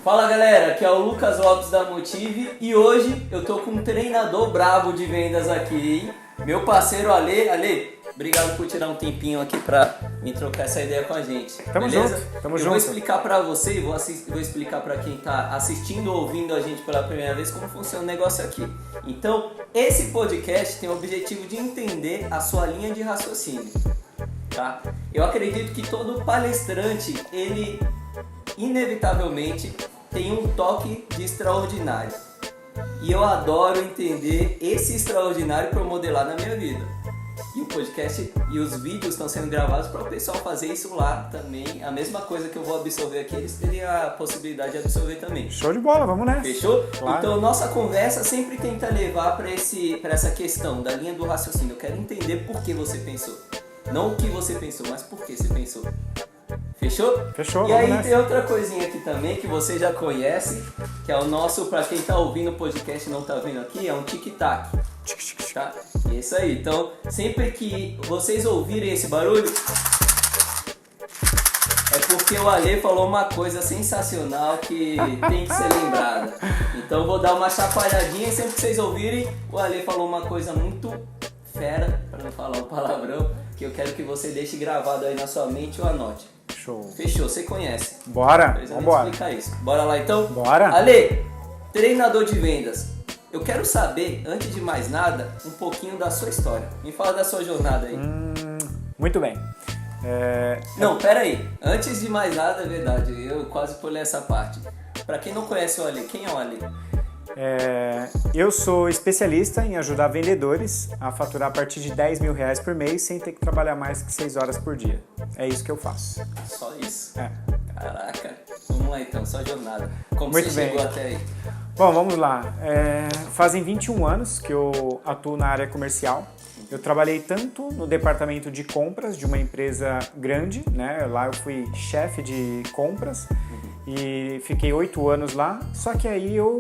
Fala galera, aqui é o Lucas Lopes da Motive e hoje eu tô com um treinador brabo de vendas aqui, hein? Meu parceiro Ale. Ale, obrigado por tirar um tempinho aqui pra me trocar essa ideia com a gente. Tamo beleza? junto, tamo eu junto. Vou explicar pra você e vou explicar pra quem tá assistindo ou ouvindo a gente pela primeira vez como funciona o negócio aqui. Então, esse podcast tem o objetivo de entender a sua linha de raciocínio, tá? Eu acredito que todo palestrante, ele inevitavelmente tem um toque de extraordinário. E eu adoro entender esse extraordinário para modelar na minha vida. E o podcast e os vídeos estão sendo gravados para o pessoal fazer isso lá também. A mesma coisa que eu vou absorver aqui, eles teriam a possibilidade de absorver também. Show de bola, vamos nessa. Fechou? Claro. Então nossa conversa sempre tenta levar para essa questão da linha do raciocínio. Eu quero entender por que você pensou. Não o que você pensou, mas por que você pensou. Fechou? Fechou, E aí vamos tem outra coisinha aqui também que você já conhece, que é o nosso, pra quem tá ouvindo o podcast e não tá vendo aqui, é um tic-tac, tá? E é isso aí, então sempre que vocês ouvirem esse barulho, é porque o Ale falou uma coisa sensacional que tem que ser lembrada. Então eu vou dar uma chacoalhadinha e sempre que vocês ouvirem, o Ale falou uma coisa muito fera, pra não falar um palavrão, que eu quero que você deixe gravado aí na sua mente ou anote. Show. Fechou, você conhece. Bora, vambora. Explicar isso. Bora lá então? Bora. Ale, treinador de vendas. Eu quero saber, antes de mais nada, um pouquinho da sua história. Me fala da sua jornada aí. Muito bem. Não, pera aí. Antes de mais nada, é verdade, eu quase pulei essa parte. Pra quem não conhece o Ale, quem é o Ale? Eu sou especialista em ajudar vendedores a faturar a partir de R$10 mil por mês sem ter que trabalhar mais que 6 horas por dia. É isso que eu faço. Só isso? É. Caraca. Vamos lá então, sua jornada. Como Muito você bem. chegou até aí? Bom, vamos lá. Fazem 21 anos que eu atuo na área comercial. Eu trabalhei tanto no departamento de compras de uma empresa grande, né? Lá eu fui chefe de compras e fiquei 8 anos lá. Só que aí eu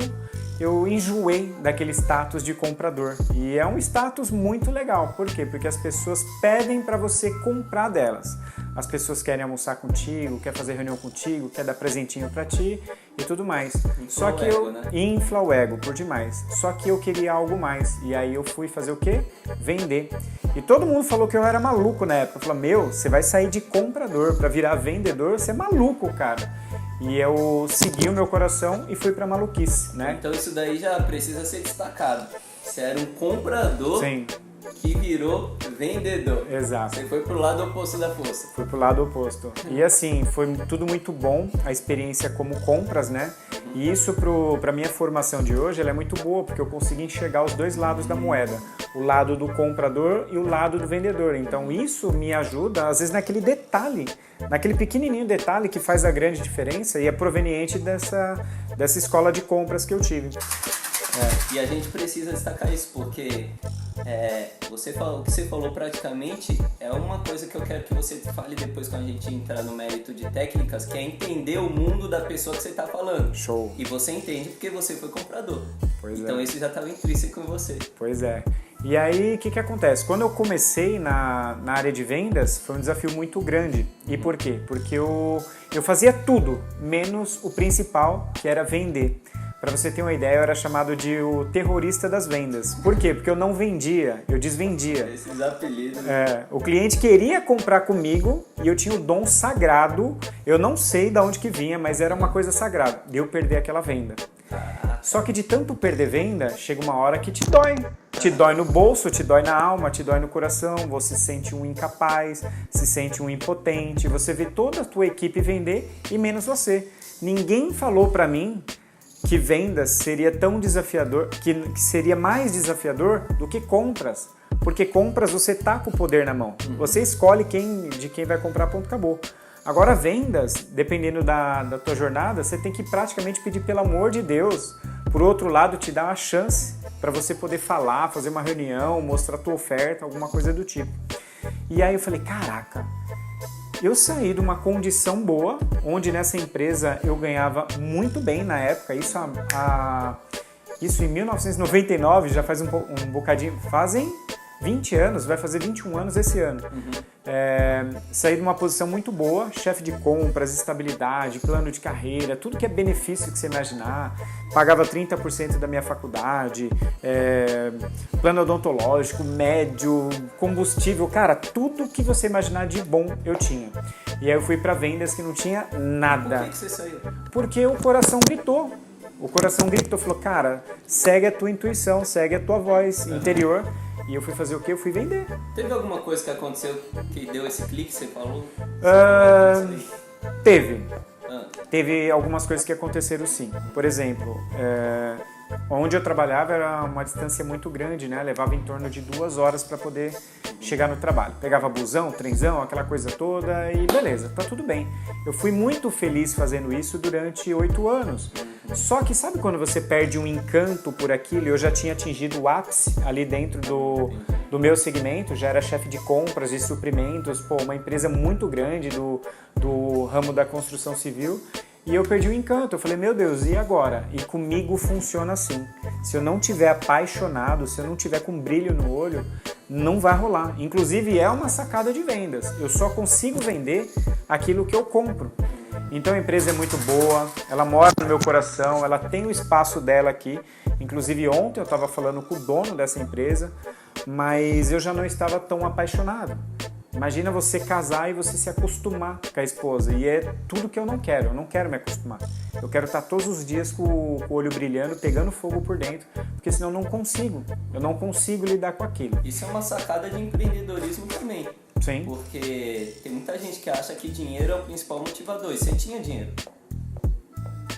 enjoei daquele status de comprador. E é um status muito legal. Por quê? Porque as pessoas pedem para você comprar delas. As pessoas querem almoçar contigo, quer fazer reunião contigo, quer dar presentinho para ti e tudo mais. Só que eu infla o ego por demais. Só que eu queria algo mais. E aí eu fui fazer o quê? Vender. E todo mundo falou que eu era maluco na época. Falou, você vai sair de comprador para virar vendedor? Você é maluco, cara. E eu segui o meu coração e fui pra maluquice, né? Então isso daí já precisa ser destacado. Você era um comprador. Sim. Que virou vendedor. Exato. Você foi pro lado oposto da força. Fui pro lado oposto. E assim, foi tudo muito bom, a experiência como compras, né? E isso pra minha formação de hoje, ela é muito boa, porque eu consegui enxergar os dois lados da moeda. O lado do comprador e o lado do vendedor. Então isso me ajuda, às vezes, naquele detalhe, naquele pequenininho detalhe que faz a grande diferença e é proveniente dessa escola de compras que eu tive. E a gente precisa destacar isso, porque o que você falou praticamente é uma coisa que eu quero que você fale depois quando a gente entrar no mérito de técnicas, que é entender o mundo da pessoa que você está falando. Show. E você entende porque você foi comprador. Pois então isso já estava intrínseco em você. Pois é. E aí, o que acontece? Quando eu comecei na área de vendas, foi um desafio muito grande. E por quê? Porque eu fazia tudo, menos o principal, que era vender. Para você ter uma ideia, eu era chamado de o terrorista das vendas. Por quê? Porque eu não vendia, eu desvendia. Esses apelidos. O cliente queria comprar comigo e eu tinha o dom sagrado. Eu não sei de onde que vinha, mas era uma coisa sagrada, de eu perder aquela venda. Só que de tanto perder venda, chega uma hora que te dói. Te dói no bolso, te dói na alma, te dói no coração, você se sente um incapaz, se sente um impotente, você vê toda a tua equipe vender e menos você. Ninguém falou para mim que vendas seria tão desafiador, que seria mais desafiador do que compras. Porque compras você tá com o poder na mão. Você escolhe de quem vai comprar, ponto, acabou. Agora vendas, dependendo da tua jornada, você tem que praticamente pedir pelo amor de Deus. Por outro lado, te dar uma chance para você poder falar, fazer uma reunião, mostrar a tua oferta, alguma coisa do tipo. E aí eu falei, caraca, eu saí de uma condição boa, onde nessa empresa eu ganhava muito bem na época, isso em 1999, já faz um bocadinho, fazem 20 anos, vai fazer 21 anos esse ano. Saí de uma posição muito boa, chefe de compras, estabilidade, plano de carreira, tudo que é benefício que você imaginar. Pagava 30% da minha faculdade, plano odontológico, médio, combustível, cara, tudo que você imaginar de bom eu tinha. E aí eu fui para vendas que não tinha nada. Por que você saiu? Porque o coração gritou. O coração gritou, falou, cara, segue a tua intuição, segue a tua voz interior. E eu fui fazer o quê? Eu fui vender. Teve alguma coisa que aconteceu que deu esse clique, você falou? Teve. Teve algumas coisas que aconteceram sim. Por exemplo, onde eu trabalhava era uma distância muito grande, né? Levava em torno de 2 horas para poder chegar no trabalho. Pegava busão, trenzão, aquela coisa toda e beleza, tá tudo bem. Eu fui muito feliz fazendo isso durante 8 anos. Só que sabe quando você perde um encanto por aquilo? Eu já tinha atingido o ápice ali dentro do meu segmento, já era chefe de compras, de suprimentos, uma empresa muito grande do ramo da construção civil. E eu perdi o encanto, eu falei, meu Deus, e agora? E comigo funciona assim. Se eu não tiver apaixonado, se eu não tiver com brilho no olho, não vai rolar. Inclusive é uma sacada de vendas. Eu só consigo vender aquilo que eu compro. Então a empresa é muito boa, ela mora no meu coração, ela tem o espaço dela aqui. Inclusive ontem eu estava falando com o dono dessa empresa, mas eu já não estava tão apaixonado. Imagina você casar e você se acostumar com a esposa. E é tudo que eu não quero me acostumar. Eu quero estar todos os dias com o olho brilhando, pegando fogo por dentro, porque senão eu não consigo lidar com aquilo. Isso é uma sacada de empreendedorismo também. Sim. Porque tem muita gente que acha que dinheiro é o principal motivador. E você tinha dinheiro?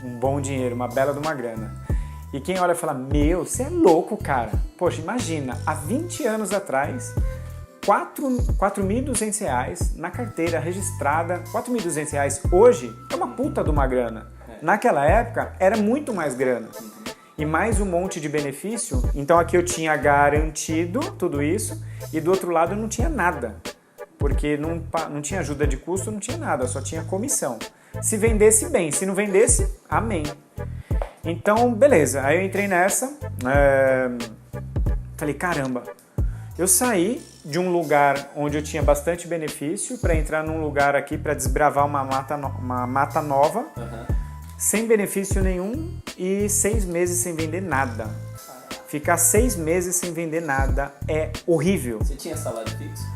Um bom dinheiro, uma bela de uma grana. E quem olha fala, meu, você é louco, cara. Poxa, imagina, há 20 anos atrás... R$4.200 na carteira registrada. R$4.200 hoje é uma puta de uma grana. Naquela época era muito mais grana. E mais um monte de benefício. Então aqui eu tinha garantido tudo isso e do outro lado eu não tinha nada. Porque não tinha ajuda de custo, não tinha nada, só tinha comissão. Se vendesse bem, se não vendesse, amém. Então, beleza. Aí eu entrei nessa. Falei, caramba. Eu saí de um lugar onde eu tinha bastante benefício para entrar num lugar aqui para desbravar uma mata nova, sem benefício nenhum e 6 meses sem vender nada. Ficar 6 meses sem vender nada é horrível. Você tinha salário fixo?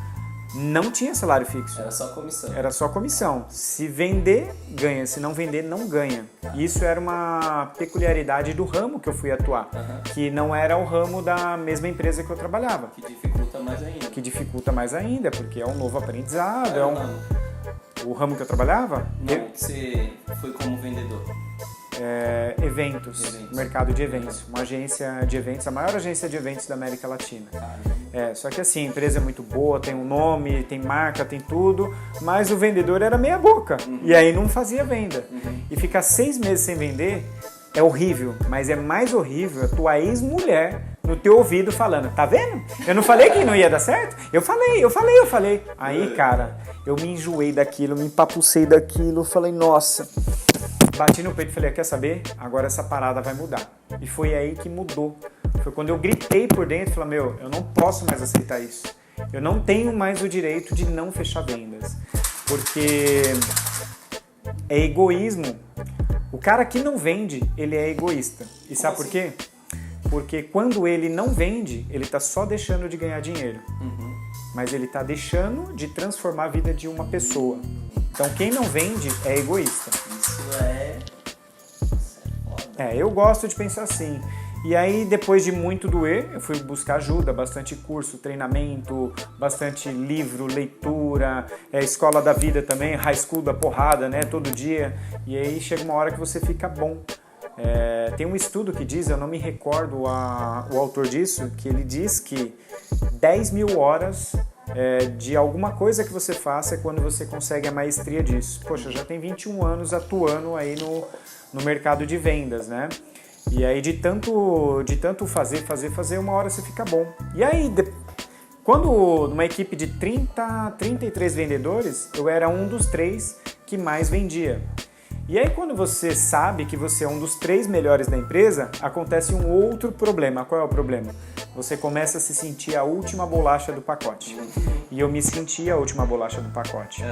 Não tinha salário fixo. Era só comissão. Era só comissão. Se vender, ganha. Se não vender, não ganha. Isso era uma peculiaridade do ramo que eu fui atuar. Que não era o ramo da mesma empresa que eu trabalhava. Que dificulta mais ainda. Que dificulta mais ainda, porque é um novo aprendizado. Qual era o ramo? O ramo que eu trabalhava? Não, que você foi como vendedor. Eventos, mercado de eventos. Uma agência de eventos, a maior agência de eventos da América Latina. Só que assim, a empresa é muito boa, tem um nome, tem marca, tem tudo, mas o vendedor era meia boca. E aí não fazia venda. E ficar 6 meses sem vender é horrível, mas é mais horrível a tua ex-mulher no teu ouvido falando, tá vendo? Eu não falei que não ia dar certo? Eu falei. Aí, cara, eu me enjoei daquilo, me empapucei daquilo, falei, nossa... Bati no peito e falei, quer saber? Agora essa parada vai mudar. E foi aí que mudou. Foi quando eu gritei por dentro e falei, eu não posso mais aceitar isso. Eu não tenho mais o direito de não fechar vendas. Porque é egoísmo. O cara que não vende, ele é egoísta. E sabe por quê? Porque quando ele não vende, ele está só deixando de ganhar dinheiro. Mas ele está deixando de transformar a vida de uma pessoa. Então quem não vende é egoísta. Isso é foda. Eu gosto de pensar assim. E aí, depois de muito doer, eu fui buscar ajuda, bastante curso, treinamento, bastante livro, leitura, escola da vida também, high school da porrada, né, todo dia. E aí chega uma hora que você fica bom. Tem um estudo que diz, eu não me recordo o autor disso, que ele diz que 10.000 horas de alguma coisa que você faça é quando você consegue a maestria disso. Poxa, já tem 21 anos atuando aí no mercado de vendas, né? E aí de tanto fazer, uma hora você fica bom. E aí, quando numa equipe de 33 vendedores, eu era um dos 3 que mais vendia. E aí quando você sabe que você é um dos 3 melhores da empresa, acontece um outro problema. Qual é o problema? Você começa a se sentir a última bolacha do pacote. E eu me senti a última bolacha do pacote.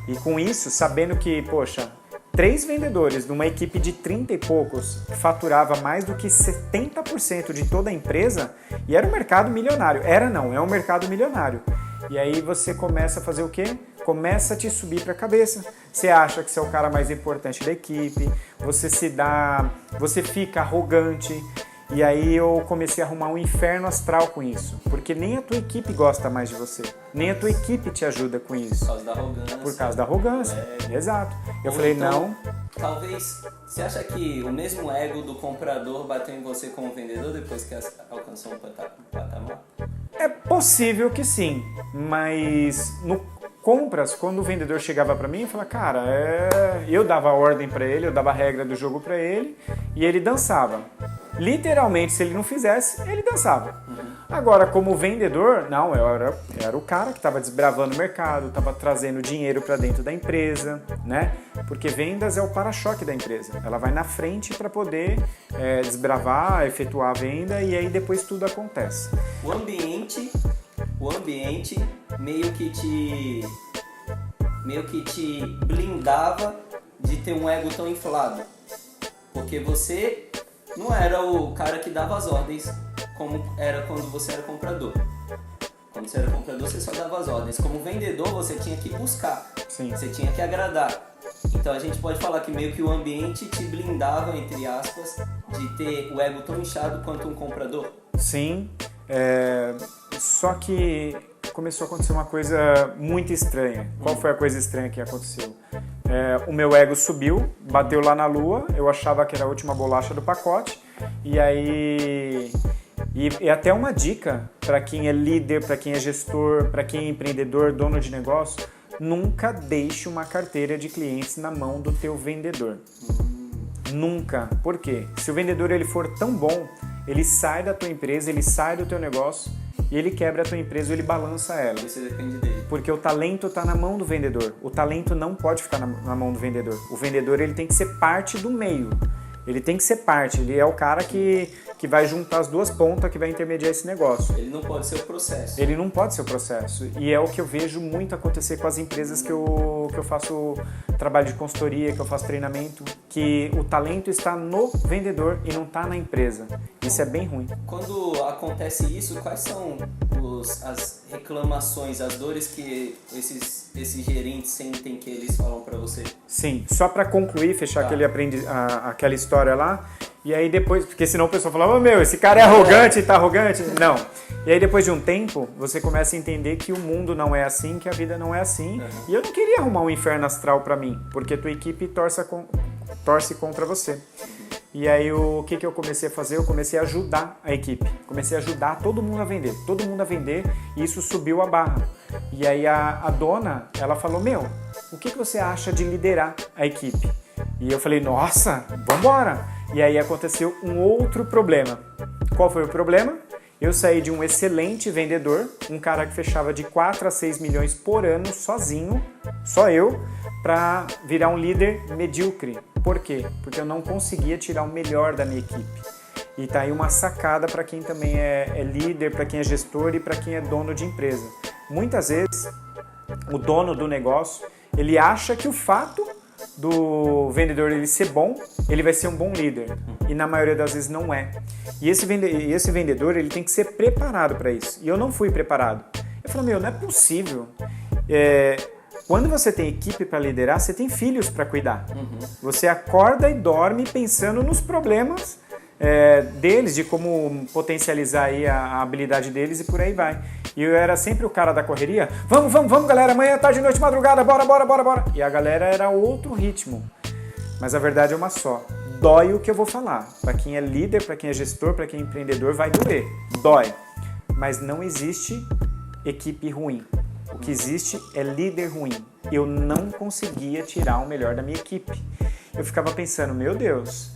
E com isso, sabendo que, poxa, 3 vendedores numa equipe de 30 e poucos faturava mais do que 70% de toda a empresa e era um mercado milionário. É um mercado milionário. E aí você começa a fazer o quê? Começa a te subir para a cabeça. Você acha que você é o cara mais importante da equipe, você fica arrogante. E aí eu comecei a arrumar um inferno astral com isso, porque nem a tua equipe gosta mais de você, nem a tua equipe te ajuda com isso. Por causa da arrogância. Por causa da arrogância, exato. Eu falei, então, não. Talvez, você acha que o mesmo ego do comprador bateu em você como vendedor depois que alcançou um patamar? É possível que sim, mas no compras, quando o vendedor chegava para mim e falava, cara, eu dava a ordem para ele, eu dava a regra do jogo para ele e ele dançava. Literalmente, se ele não fizesse, ele dançava. Agora, como vendedor, não, eu era o cara que estava desbravando o mercado, estava trazendo dinheiro para dentro da empresa, né? Porque vendas é o para-choque da empresa. Ela vai na frente para poder desbravar, efetuar a venda e aí depois tudo acontece. O ambiente meio que te blindava de ter um ego tão inflado. Porque você não era o cara que dava as ordens como era quando você era comprador. Quando você era comprador, você só dava as ordens. Como vendedor, você tinha que buscar. Sim. Você tinha que agradar. Então a gente pode falar que meio que o ambiente te blindava, entre aspas, de ter o ego tão inchado quanto um comprador. Sim, só que começou a acontecer uma coisa muito estranha. Qual foi a coisa estranha que aconteceu? O meu ego subiu, bateu lá na lua, eu achava que era a última bolacha do pacote, e aí... E até uma dica para quem é líder, para quem é gestor, para quem é empreendedor, dono de negócio, nunca deixe uma carteira de clientes na mão do teu vendedor. Nunca. Por quê? Se o vendedor ele for tão bom, ele sai da tua empresa, ele sai do teu negócio e ele quebra a tua empresa ou ele balança ela. Você depende dele. Porque o talento está na mão do vendedor. O talento não pode ficar na mão do vendedor. O vendedor ele tem que ser parte do meio. Ele tem que ser parte. Ele é o cara que vai juntar as duas pontas, que vai intermediar esse negócio. Ele não pode ser o processo. Ele não pode ser o processo. E é o que eu vejo muito acontecer com as empresas que eu faço trabalho de consultoria, que eu faço treinamento, que o talento está no vendedor e não está na empresa. Isso é bem ruim. Quando acontece isso, quais são as reclamações, as dores que esses gerentes sentem que eles falam para você? Sim, só para concluir, fechar aquela história lá, e aí depois, porque senão o pessoal fala, esse cara é arrogante, tá arrogante? Não. E aí depois de um tempo, você começa a entender que o mundo não é assim, que a vida não é assim, e eu não queria arrumar um inferno astral para mim, porque a tua equipe torce contra você. E aí o que eu comecei a fazer? Eu comecei a ajudar a equipe, comecei a ajudar todo mundo a vender, e isso subiu a barra. E aí a dona, ela falou, o que você acha de liderar a equipe? E eu falei, nossa, vambora! E aí aconteceu um outro problema. Qual foi o problema? Eu saí de um excelente vendedor, um cara que fechava de 4 a 6 milhões por ano sozinho, só eu, para virar um líder medíocre. Por quê? Porque eu não conseguia tirar o melhor da minha equipe. E tá aí uma sacada para quem também é líder, para quem é gestor e para quem é dono de empresa. Muitas vezes, o dono do negócio, ele acha que o fato do vendedor ele ser bom, ele vai ser um bom líder. E na maioria das vezes não é. E esse vendedor, ele tem que ser preparado para isso. E eu não fui preparado. Eu falei, não é possível. Quando você tem equipe para liderar, você tem filhos para cuidar. Você acorda e dorme pensando nos problemas deles, de como potencializar aí a habilidade deles e por aí vai. E eu era sempre o cara da correria. Vamos, galera, amanhã, tarde, noite, madrugada, bora. E a galera era outro ritmo. Mas a verdade é uma só. Dói o que eu vou falar. Para quem é líder, para quem é gestor, para quem é empreendedor, vai doer. Dói. Mas não existe equipe ruim. O que existe é líder ruim. Eu não conseguia tirar o melhor da minha equipe. Eu ficava pensando, meu Deus,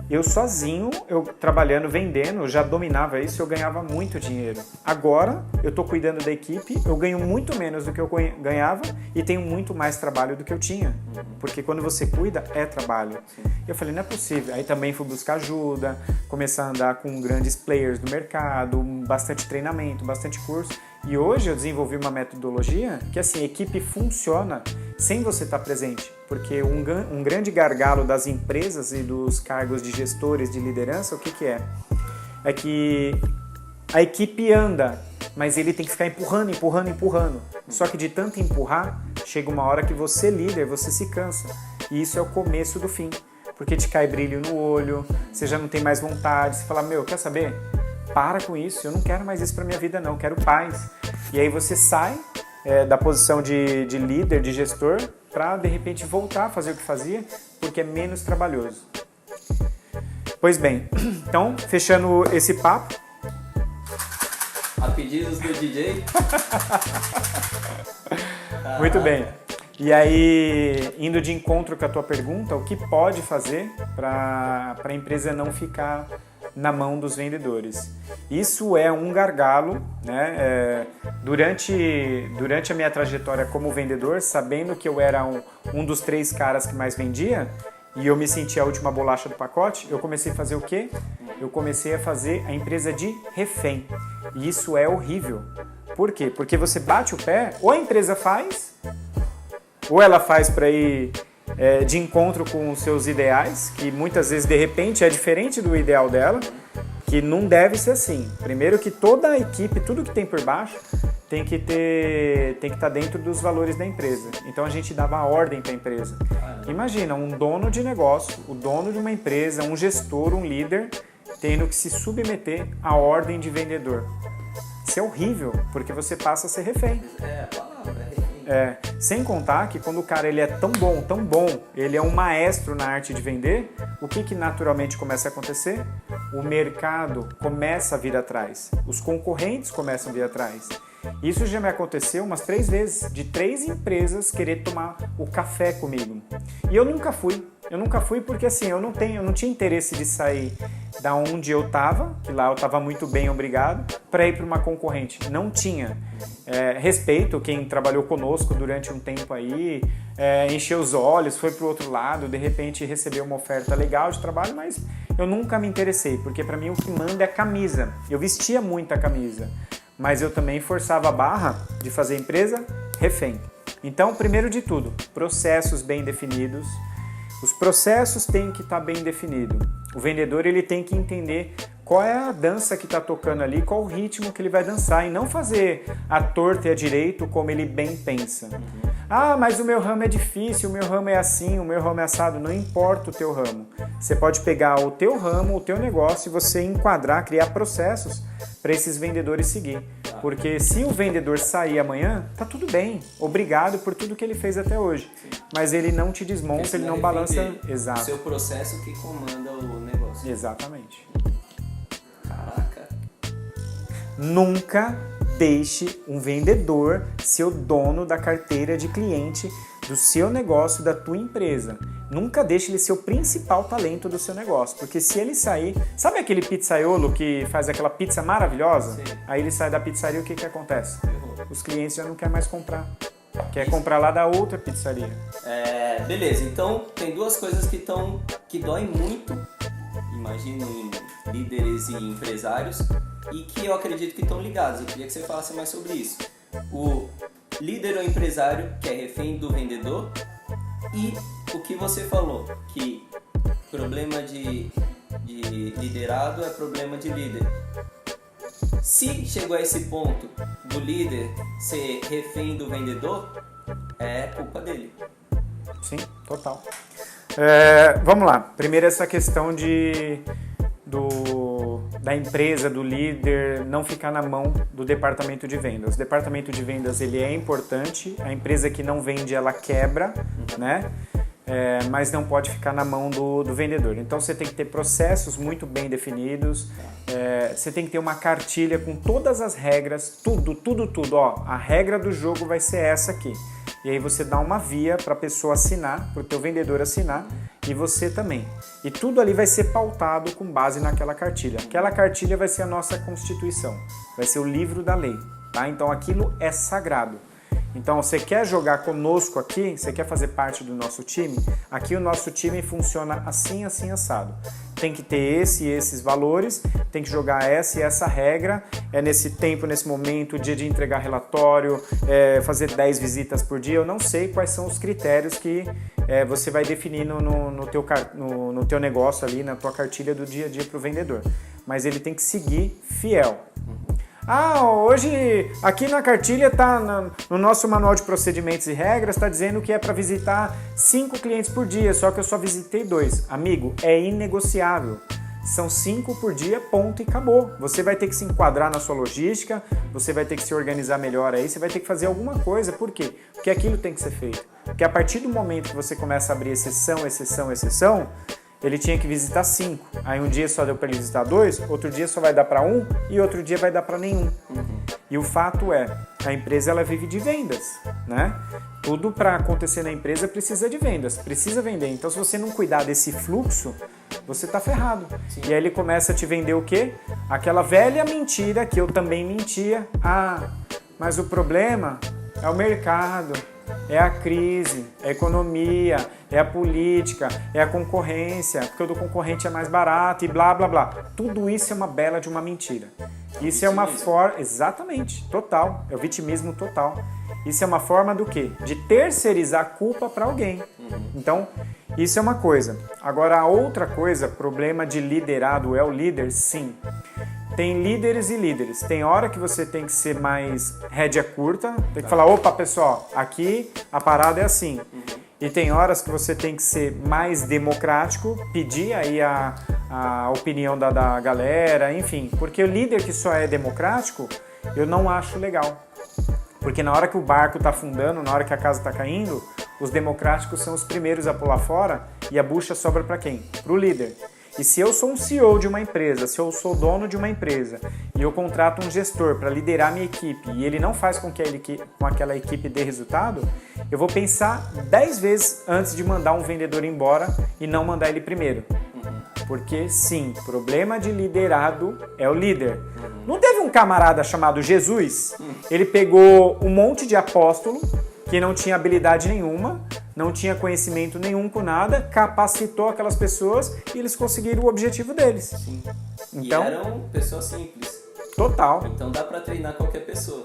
Eu sozinho, eu trabalhando, vendendo, eu já dominava isso, eu ganhava muito dinheiro. Agora, eu estou cuidando da equipe, eu ganho muito menos do que eu ganhava e tenho muito mais trabalho do que eu tinha. Porque quando você cuida, é trabalho. Eu falei, não é possível. Aí também fui buscar ajuda, começar a andar com grandes players do mercado, bastante treinamento, bastante curso. E hoje eu desenvolvi uma metodologia que, assim, a equipe funciona sem você estar presente. Porque um grande gargalo das empresas e dos cargos de gestores, de liderança, o que é? É que a equipe anda, mas ele tem que ficar empurrando. Só que de tanto empurrar, chega uma hora que você, líder, você se cansa. E isso é o começo do fim. Porque te cai brilho no olho, você já não tem mais vontade, você fala, quer saber? Para com isso, eu não quero mais isso para minha vida não, eu quero paz. E aí você sai da posição de líder, de gestor, para de repente voltar a fazer o que fazia, porque é menos trabalhoso. Pois bem, então, fechando esse papo. A pedidos do DJ. Muito bem. E aí, indo de encontro com a tua pergunta, o que pode fazer para a empresa não ficar na mão dos vendedores? Isso é um gargalo, né? Durante a minha trajetória como vendedor, sabendo que eu era um dos 3 caras que mais vendia, e eu me sentia a última bolacha do pacote, eu comecei a fazer o quê? Eu comecei a fazer a empresa de refém. E isso é horrível. Por quê? Porque você bate o pé, ou a empresa faz, ou ela faz para ir de encontro com os seus ideais, que muitas vezes, de repente, é diferente do ideal dela, que não deve ser assim. Primeiro que toda a equipe, tudo que tem por baixo, tem que estar dentro dos valores da empresa. Então a gente dava ordem para a empresa. Imagina, um dono de negócio, o dono de uma empresa, um gestor, um líder, tendo que se submeter à ordem de vendedor. Isso é horrível, porque você passa a ser refém. A palavra é refém. Sem contar que quando o cara ele é tão bom, ele é um maestro na arte de vender, o que naturalmente começa a acontecer? O mercado começa a vir atrás, os concorrentes começam a vir atrás. Isso já me aconteceu umas 3 vezes, de 3 empresas querer tomar o café comigo. E eu nunca fui porque assim, eu não tinha interesse de sair da onde eu estava, que lá eu estava muito bem, obrigado, para ir para uma concorrente. Não tinha. Respeito quem trabalhou conosco durante um tempo aí, encheu os olhos, foi para o outro lado, de repente recebeu uma oferta legal de trabalho, mas eu nunca me interessei, porque para mim o que manda é a camisa. Eu vestia muita camisa, mas eu também forçava a barra de fazer empresa refém. Então, primeiro de tudo, processos bem definidos. Os processos têm que estar bem definidos. O vendedor ele tem que entender qual é a dança que está tocando ali, qual o ritmo que ele vai dançar e não fazer a torta e a direito como ele bem pensa. Mas o meu ramo é difícil, o meu ramo é assim, o meu ramo é assado. Não importa o teu ramo. Você pode pegar o teu ramo, o teu negócio e você enquadrar, criar processos para esses vendedores seguir. Porque se o vendedor sair amanhã, tá tudo bem. Obrigado por tudo que ele fez até hoje. Mas ele não te desmonta, ele não balança. Exato. O seu processo que comanda o negócio. Exatamente. Caraca. Nunca deixe um vendedor ser o dono da carteira de cliente do seu negócio, da tua empresa. Nunca deixe ele ser o principal talento do seu negócio, porque se ele sair... Sabe aquele pizzaiolo que faz aquela pizza maravilhosa? Sim. Aí ele sai da pizzaria, o que acontece? Os clientes já não querem mais comprar. Quer comprar lá da outra pizzaria. Beleza, então tem 2 coisas que doem muito, imagino, em líderes e empresários, e que eu acredito que estão ligados. Eu queria que você falasse mais sobre isso. O líder ou empresário que é refém do vendedor e o que você falou, que problema de liderado é problema de líder. Se chegou a esse ponto do líder ser refém do vendedor, é culpa dele. Sim, total. Vamos lá. Primeiro essa questão da empresa, do líder, não ficar na mão do departamento de vendas. O departamento de vendas ele é importante, a empresa que não vende ela quebra, né? Mas não pode ficar na mão do vendedor. Então você tem que ter processos muito bem definidos, você tem que ter uma cartilha com todas as regras, tudo. Ó, a regra do jogo vai ser essa aqui. E aí você dá uma via para a pessoa assinar, para o teu vendedor assinar, e você também. E tudo ali vai ser pautado com base naquela cartilha. Aquela cartilha vai ser a nossa Constituição, vai ser o livro da lei, tá? Então aquilo é sagrado. Então você quer jogar conosco aqui, você quer fazer parte do nosso time? Aqui o nosso time funciona assim, assim, assado. Tem que ter esse e esses valores, tem que jogar essa e essa regra, é nesse tempo, nesse momento, dia de entregar relatório, fazer 10 visitas por dia. Eu não sei quais são os critérios que você vai definindo no teu negócio ali, na tua cartilha do dia a dia para o vendedor. Mas ele tem que seguir fiel. Hoje aqui na cartilha no nosso manual de procedimentos e regras está dizendo que é para visitar 5 clientes por dia, só que eu só visitei 2. Amigo, é inegociável. São 5 por dia, ponto e acabou. Você vai ter que se enquadrar na sua logística, você vai ter que se organizar melhor aí, você vai ter que fazer alguma coisa. Por quê? Porque aquilo tem que ser feito. Porque a partir do momento que você começa a abrir exceção, ele tinha que visitar 5. Aí um dia só deu para ele visitar 2, outro dia só vai dar para 1 e outro dia vai dar para nenhum. E o fato é, a empresa ela vive de vendas, né? Tudo para acontecer na empresa precisa de vendas, precisa vender. Então se você não cuidar desse fluxo, você tá ferrado. Sim. E aí ele começa a te vender o quê? Aquela velha mentira que eu também mentia. Mas o problema é o mercado. É a crise, é a economia, é a política, é a concorrência, porque o do concorrente é mais barato e blá, blá, blá. Tudo isso é uma bela de uma mentira. Isso é uma forma... Exatamente, total. É o vitimismo total. Isso é uma forma do quê? De terceirizar a culpa para alguém. Então, isso é uma coisa. Agora, a outra coisa, problema de liderado é o líder, sim. Tem líderes e líderes. Tem hora que você tem que ser mais rédea curta, tem que falar, opa, pessoal, aqui a parada é assim. E tem horas que você tem que ser mais democrático, pedir aí a opinião da galera, enfim. Porque o líder que só é democrático, eu não acho legal. Porque na hora que o barco está afundando, na hora que a casa está caindo, os democráticos são os primeiros a pular fora e a bucha sobra para quem? Para o líder. E se eu sou um CEO de uma empresa, se eu sou dono de uma empresa e eu contrato um gestor para liderar minha equipe e ele não faz com que aquela equipe dê resultado, eu vou pensar 10 vezes antes de mandar um vendedor embora e não mandar ele primeiro. Porque sim, problema de liderado é o líder. Não teve um camarada chamado Jesus? Ele pegou um monte de apóstolo que não tinha habilidade nenhuma, não tinha conhecimento nenhum com nada, capacitou aquelas pessoas e eles conseguiram o objetivo deles. Sim. Então, e eram pessoas simples. Total. Então dá para treinar qualquer pessoa.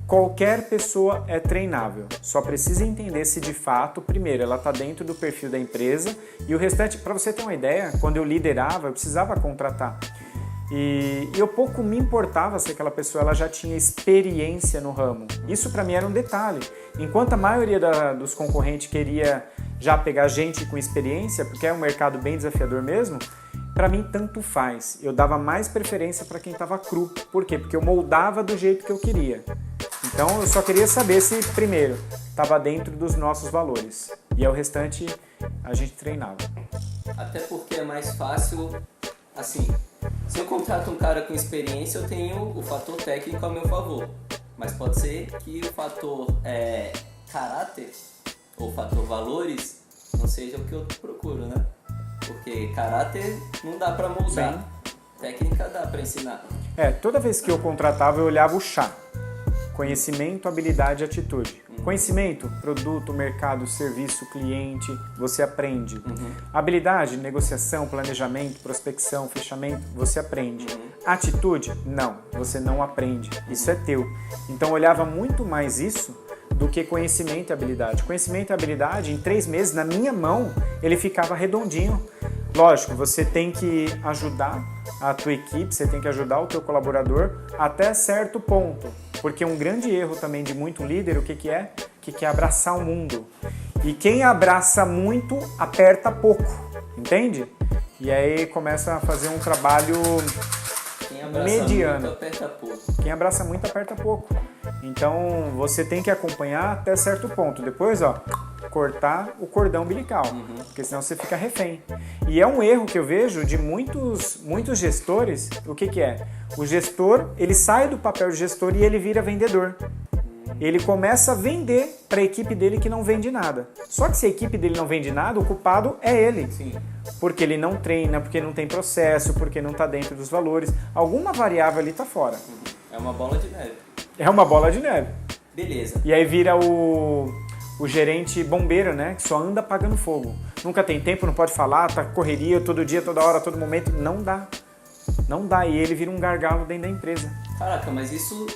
Qualquer pessoa é treinável. Só precisa entender se de fato, primeiro, ela está dentro do perfil da empresa e o restante, para você ter uma ideia, quando eu liderava, eu precisava contratar. E eu pouco me importava se aquela pessoa ela já tinha experiência no ramo. Isso para mim era um detalhe. Enquanto a maioria dos concorrentes queria já pegar gente com experiência, porque é um mercado bem desafiador mesmo, para mim tanto faz. Eu dava mais preferência para quem estava cru. Por quê? Porque eu moldava do jeito que eu queria. Então eu só queria saber se, primeiro, estava dentro dos nossos valores. E o restante a gente treinava. Até porque é mais fácil, assim, se eu contrato um cara com experiência, eu tenho o fator técnico a meu favor. Mas pode ser que o fator caráter ou fator valores não seja o que eu procuro, né? Porque caráter não dá pra moldar, sim. Técnica dá pra ensinar. Toda vez que eu contratava eu olhava o chá. Conhecimento, habilidade e atitude. Conhecimento, produto, mercado, serviço, cliente, você aprende. Habilidade, negociação, planejamento, prospecção, fechamento, você aprende. Atitude, não, você não aprende. Isso é teu. Então eu olhava muito mais isso do que conhecimento e habilidade. Conhecimento e habilidade, em 3 meses, na minha mão, ele ficava redondinho. Lógico, você tem que ajudar a tua equipe, você tem que ajudar o teu colaborador até certo ponto. Porque um grande erro também de muito líder, o que é? Que é abraçar o mundo. E quem abraça muito, aperta pouco, entende? E aí começa a fazer um trabalho mediano. Muito, aperta pouco. Quem abraça muito, aperta pouco. Então você tem que acompanhar até certo ponto. Depois, cortar o cordão umbilical, porque senão você fica refém. E é um erro que eu vejo de muitos gestores. O que é? O gestor, ele sai do papel de gestor e ele vira vendedor. ele começa a vender para a equipe dele que não vende nada. Só que se a equipe dele não vende nada, o culpado é ele. Sim. Porque ele não treina, porque não tem processo, porque não está dentro dos valores. Alguma variável ali está fora. É uma bola de neve. É uma bola de neve. Beleza. E aí vira o gerente bombeiro, né? Que só anda apagando fogo. Nunca tem tempo, não pode falar, tá correria todo dia, toda hora, todo momento. Não dá. Não dá. E ele vira um gargalo dentro da empresa. Caraca, mas isso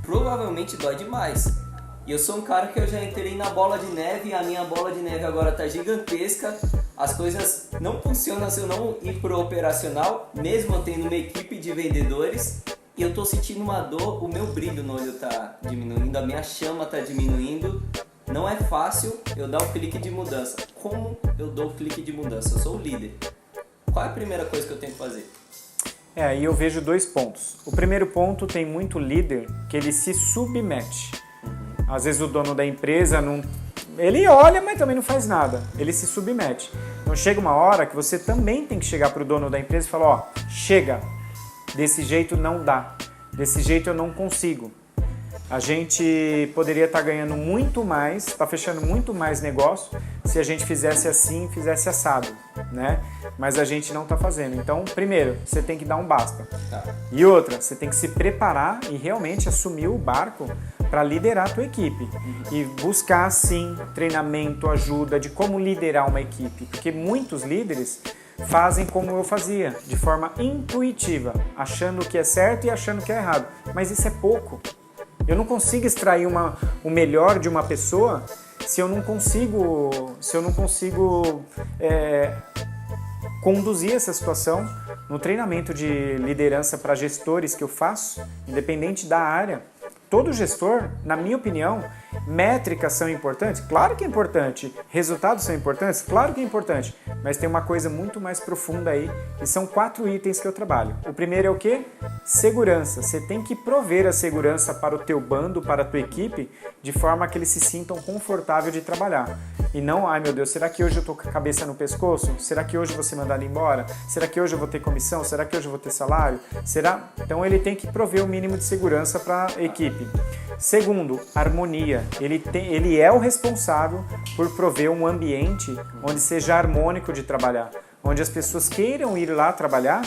provavelmente dói demais. E eu sou um cara que eu já entrei na bola de neve, e a minha bola de neve agora tá gigantesca. As coisas não funcionam se eu não ir pro operacional, mesmo eu tendo uma equipe de vendedores. E eu tô sentindo uma dor, o meu brilho no olho tá diminuindo, a minha chama tá diminuindo. Não é fácil eu dar o clique de mudança. Como eu dou o clique de mudança? Eu sou o líder. Qual é a primeira coisa que eu tenho que fazer? Aí eu vejo 2 pontos. O primeiro ponto, tem muito líder que ele se submete. Às vezes o dono da empresa não... Ele olha, mas também não faz nada. Ele se submete. Então chega uma hora que você também tem que chegar pro dono da empresa e falar, ó, chega. Desse jeito não dá. Desse jeito eu não consigo. A gente poderia estar ganhando muito mais, tá fechando muito mais negócio se a gente fizesse assim, fizesse assado, né? Mas a gente não tá fazendo. Então, primeiro, você tem que dar um basta. Tá. E outra, você tem que se preparar e realmente assumir o barco para liderar a tua equipe. E buscar, sim, treinamento, ajuda de como liderar uma equipe. Porque muitos líderes fazem como eu fazia, de forma intuitiva, achando que é certo e achando que é errado. Mas isso é pouco. Eu não consigo extrair o melhor de uma pessoa se eu não consigo conduzir essa situação no treinamento de liderança para gestores que eu faço, independente da área. Todo gestor, na minha opinião, métricas são importantes? Claro que é importante. Resultados são importantes? Claro que é importante. Mas tem uma coisa muito mais profunda aí, e são 4 itens que eu trabalho. O primeiro é o quê? Segurança. Você tem que prover a segurança para o teu bando, para a tua equipe, de forma que eles se sintam confortáveis de trabalhar. E não, ai meu Deus, será que hoje eu tô com a cabeça no pescoço? Será que hoje eu vou ser mandado embora? Será que hoje eu vou ter comissão? Será que hoje eu vou ter salário? Será? Então ele tem que prover o mínimo de segurança para a equipe. Segundo, harmonia. Ele é o responsável por prover um ambiente onde seja harmônico de trabalhar, onde as pessoas queiram ir lá trabalhar,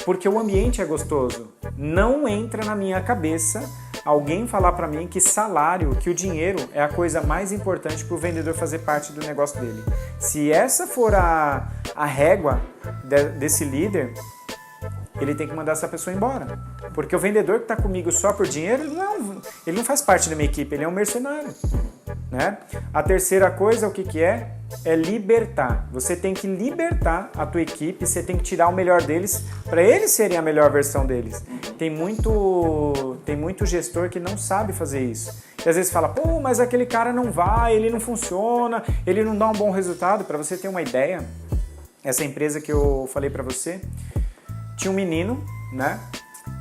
porque o ambiente é gostoso. Não entra na minha cabeça alguém falar para mim que salário, que o dinheiro é a coisa mais importante para o vendedor fazer parte do negócio dele. Se essa for a régua desse líder, ele tem que mandar essa pessoa embora. Porque o vendedor que está comigo só por dinheiro, ele não faz parte da minha equipe, ele é um mercenário. Né? A terceira coisa, o que é? É libertar. Você tem que libertar a tua equipe, você tem que tirar o melhor deles para eles serem a melhor versão deles. Tem muito gestor que não sabe fazer isso. E às vezes fala, pô, mas aquele cara não vai, ele não funciona, ele não dá um bom resultado. Para você ter uma ideia, essa empresa que eu falei para você, tinha um menino, né?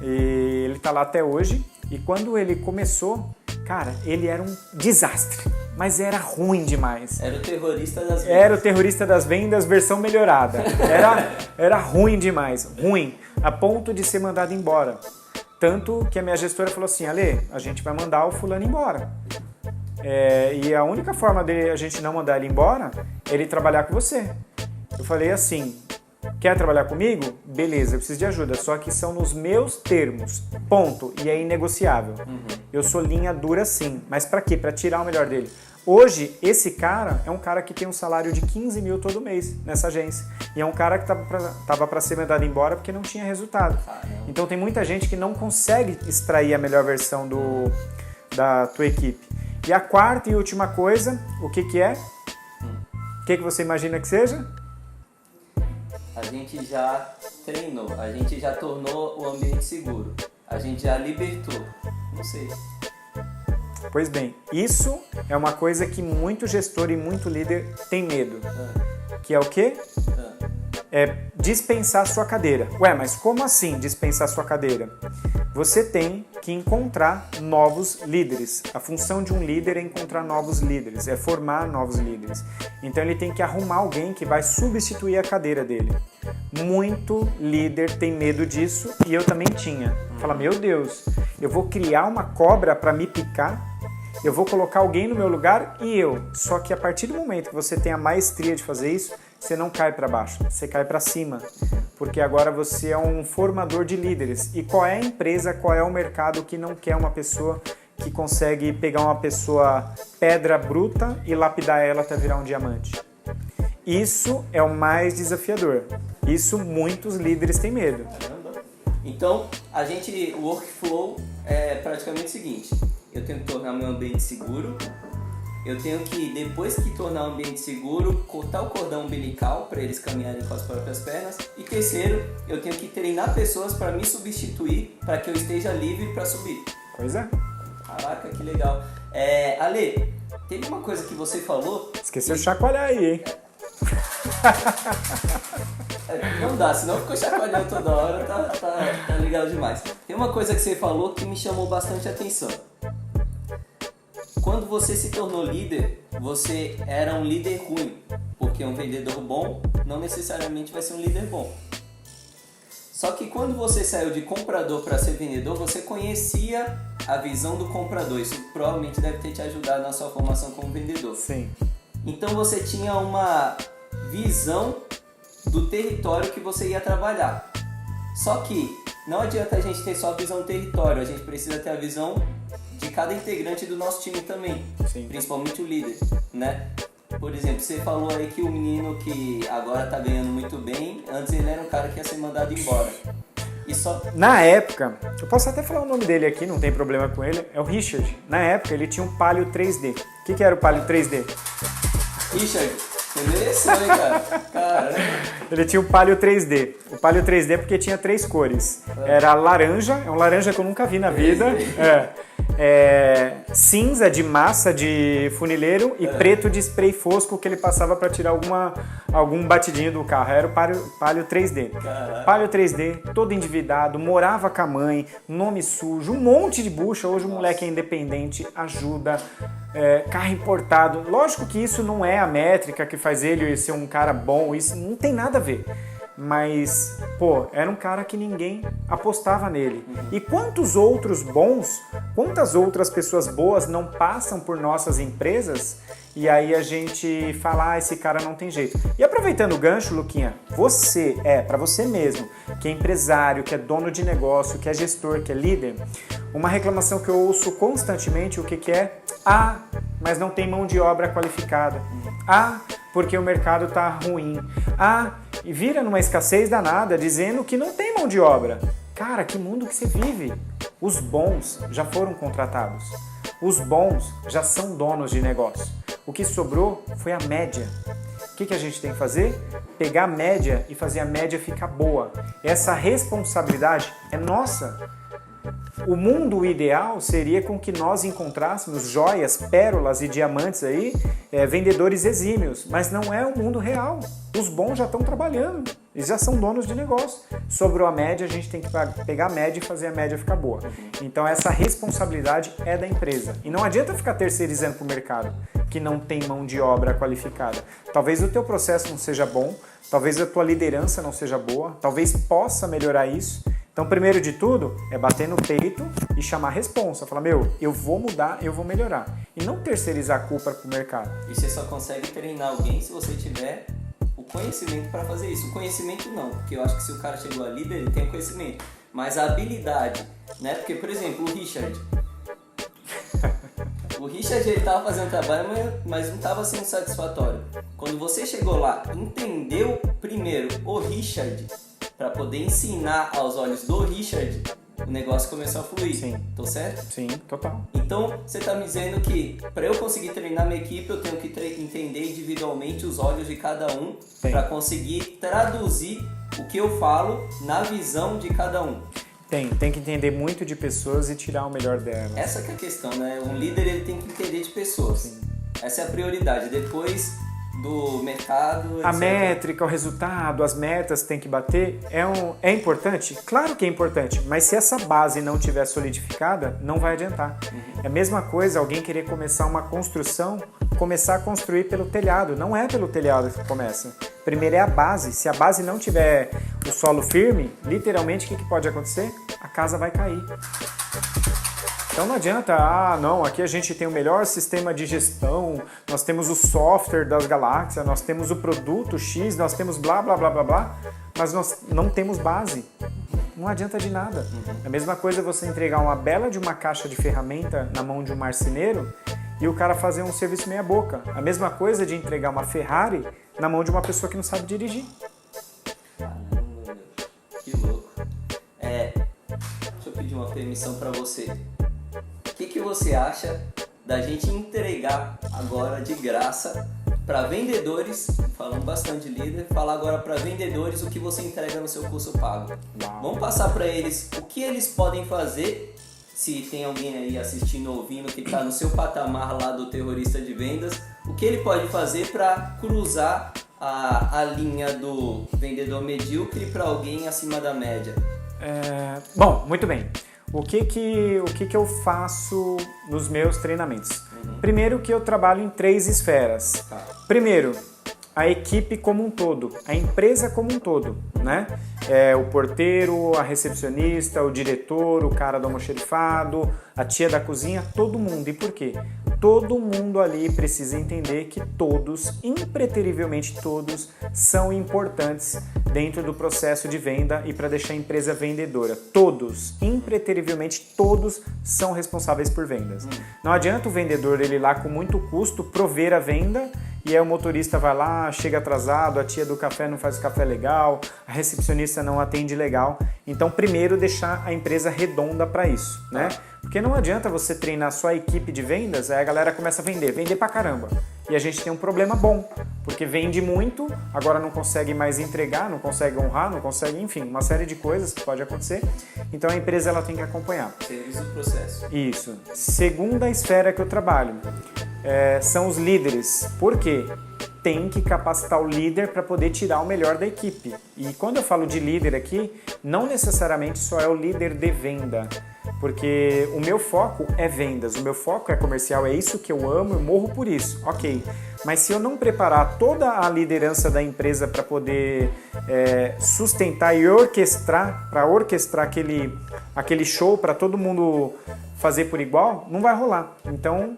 E ele tá lá até hoje. E quando ele começou, cara, ele era um desastre. Mas era ruim demais. Era o terrorista das vendas. Era o terrorista das vendas, versão melhorada. Era ruim demais. Ruim. A ponto de ser mandado embora. Tanto que a minha gestora falou assim, Ale, a gente vai mandar o fulano embora. E a única forma de a gente não mandar ele embora é ele trabalhar com você. Eu falei assim, quer trabalhar comigo? Beleza, eu preciso de ajuda, só que são nos meus termos, ponto, e é inegociável. Eu sou linha dura sim, mas pra quê? Pra tirar o melhor dele. Hoje, esse cara é um cara que tem um salário de 15 mil todo mês nessa agência. E é um cara que tava pra ser mandado embora porque não tinha resultado. Então tem muita gente que não consegue extrair a melhor versão da tua equipe. E a quarta e última coisa, o que é? O que você imagina que seja? A gente já treinou, a gente já tornou o ambiente seguro, a gente já libertou, não sei. Pois bem, isso é uma coisa que muito gestor e muito líder tem medo. Que é o quê? É dispensar sua cadeira. Ué, mas como assim dispensar sua cadeira? Você tem que encontrar novos líderes. A função de um líder é encontrar novos líderes, é formar novos líderes. Então ele tem que arrumar alguém que vai substituir a cadeira dele. Muito líder tem medo disso e eu também tinha. Fala, meu Deus, eu vou criar uma cobra para me picar, eu vou colocar alguém no meu lugar e eu. Só que a partir do momento que você tem a maestria de fazer isso, você não cai para baixo, você cai para cima. Porque agora você é um formador de líderes. E qual é a empresa, qual é o mercado que não quer uma pessoa que consegue pegar uma pessoa pedra bruta e lapidar ela até virar um diamante? Isso é o mais desafiador. Isso muitos líderes têm medo. Então, o workflow é praticamente o seguinte: eu tenho que tornar meu ambiente seguro, eu tenho que, depois que tornar o ambiente seguro, cortar o cordão umbilical para eles caminharem com as próprias pernas, e terceiro, eu tenho que treinar pessoas para me substituir, para que eu esteja livre para subir. Pois é. Caraca, que legal. Ale, teve uma coisa que você falou... Esqueceu de chacoalhar aí, hein? Não dá, senão ficou chacoalhando toda hora, tá legal demais. Tem uma coisa que você falou que me chamou bastante atenção. Quando você se tornou líder, você era um líder ruim, porque um vendedor bom não necessariamente vai ser um líder bom. Só que quando você saiu de comprador para ser vendedor, você conhecia a visão do comprador. Isso provavelmente deve ter te ajudado na sua formação como vendedor. Sim. Então você tinha uma visão do território que você ia trabalhar. Só que não adianta a gente ter só a visão do território, a gente precisa ter a visão de cada integrante do nosso time também. Sim. Principalmente o líder, né? Por exemplo, você falou aí que o menino que agora tá ganhando muito bem, antes ele era um cara que ia ser mandado embora. E só... Na época, eu posso até falar o nome dele aqui, não tem problema com ele, é o Richard. Na época ele tinha um Palio 3D. O que era o Palio 3D? Richard, você mereceu, hein, cara? Caramba. Ele tinha o Palio 3D. O Palio 3D porque tinha 3 cores. Era laranja, é um laranja que eu nunca vi na vida. Cinza de massa de funileiro e preto de spray fosco que ele passava para tirar algum batidinho do carro. Era o Palio 3D. Caraca. Palio 3D, todo endividado, morava com a mãe, nome sujo, um monte de bucha. Hoje o moleque é independente, ajuda, carro importado. Lógico que isso não é a métrica que faz ele ser um cara bom, isso não tem nada a ver. Mas, era um cara que ninguém apostava nele. E quantos outros bons, quantas outras pessoas boas não passam por nossas empresas e aí a gente fala, esse cara não tem jeito. E aproveitando o gancho, Luquinha, para você mesmo, que é empresário, que é dono de negócio, que é gestor, que é líder, uma reclamação que eu ouço constantemente, o que é? Mas não tem mão de obra qualificada. Porque o mercado tá ruim. E vira numa escassez danada, dizendo que não tem mão de obra. Cara, que mundo que você vive? Os bons já foram contratados. Os bons já são donos de negócio. O que sobrou foi a média. O que a gente tem que fazer? Pegar a média e fazer a média ficar boa. Essa responsabilidade é nossa. O mundo ideal seria com que nós encontrássemos joias, pérolas e diamantes aí, vendedores exímios, mas não é o mundo real. Os bons já estão trabalhando, eles já são donos de negócio. Sobrou a média, a gente tem que pegar a média e fazer a média ficar boa. Então essa responsabilidade é da empresa. E não adianta ficar terceirizando para o mercado, que não tem mão de obra qualificada. Talvez o teu processo não seja bom, talvez a tua liderança não seja boa, talvez possa melhorar isso. Então, primeiro de tudo, é bater no peito e chamar a responsa. Falar, eu vou mudar, eu vou melhorar. E não terceirizar a culpa para o mercado. E você só consegue treinar alguém se você tiver o conhecimento para fazer isso. O conhecimento não, porque eu acho que se o cara chegou a líder, ele tem o conhecimento. Mas a habilidade, né? Porque, por exemplo, o Richard. O Richard, ele estava fazendo trabalho, mas não estava sendo satisfatório. Quando você chegou lá, entendeu primeiro o Richard, para poder ensinar aos olhos do Richard, o negócio começou a fluir. Sim. Tô certo? Sim, total. Então, você tá me dizendo que para eu conseguir treinar minha equipe, eu tenho que entender individualmente os olhos de cada um para conseguir traduzir o que eu falo na visão de cada um. Tem que entender muito de pessoas e tirar o melhor delas. Essa que é a questão, né? Um líder, ele tem que entender de pessoas. Sim. Essa é a prioridade. Depois do mercado, etc. A métrica, o resultado, as metas tem que bater, é importante? Claro que é importante, mas se essa base não tiver solidificada, não vai adiantar. É a mesma coisa alguém querer começar uma construção, começar a construir pelo telhado. Não é pelo telhado que começa. Primeiro é a base. Se a base não tiver o solo firme, literalmente o que pode acontecer? A casa vai cair. Então não adianta, não, aqui a gente tem o melhor sistema de gestão, nós temos o software das galáxias, nós temos o produto X, nós temos blá, blá, blá, blá, blá, mas nós não temos base. Não adianta de nada. A mesma coisa é você entregar uma bela de uma caixa de ferramenta na mão de um marceneiro e o cara fazer um serviço meia boca. A mesma coisa de entregar uma Ferrari na mão de uma pessoa que não sabe dirigir. Caramba, que louco. Deixa eu pedir uma permissão para você. O que você acha da gente entregar agora de graça para vendedores, falando bastante de líder, falar agora para vendedores o que você entrega no seu curso pago. Vamos passar para eles o que eles podem fazer, se tem alguém aí assistindo ou ouvindo que está no seu patamar lá do terrorista de vendas, o que ele pode fazer para cruzar a linha do vendedor medíocre para alguém acima da média. Bom, muito bem. O que eu faço nos meus treinamentos? Primeiro que eu trabalho em 3 esferas. Primeiro, a equipe como um todo, a empresa como um todo, né? O porteiro, a recepcionista, o diretor, o cara do almoxerifado, a tia da cozinha, todo mundo. E por quê? Todo mundo ali precisa entender que todos, impreterivelmente todos, são importantes dentro do processo de venda e para deixar a empresa vendedora. Todos, impreterivelmente todos são responsáveis por vendas. Não adianta o vendedor ele ir lá com muito custo prover a venda e aí o motorista vai lá, chega atrasado, a tia do café não faz o café legal, a recepcionista não atende legal. Então, primeiro, deixar a empresa redonda para isso, né? Porque não adianta você treinar só a equipe de vendas, aí a galera começa a vender pra caramba. E a gente tem um problema bom, porque vende muito, agora não consegue mais entregar, não consegue honrar, não consegue, enfim, uma série de coisas que pode acontecer. Então, a empresa ela tem que acompanhar. Serviço do processo. Isso. Segunda esfera que eu trabalho são os líderes. Por quê? Tem que capacitar o líder para poder tirar o melhor da equipe. E quando eu falo de líder aqui, não necessariamente só é o líder de venda, porque o meu foco é vendas, o meu foco é comercial, é isso que eu amo, eu morro por isso, ok. Mas se eu não preparar toda a liderança da empresa para poder sustentar e orquestrar, para orquestrar aquele show para todo mundo fazer por igual, não vai rolar. Então,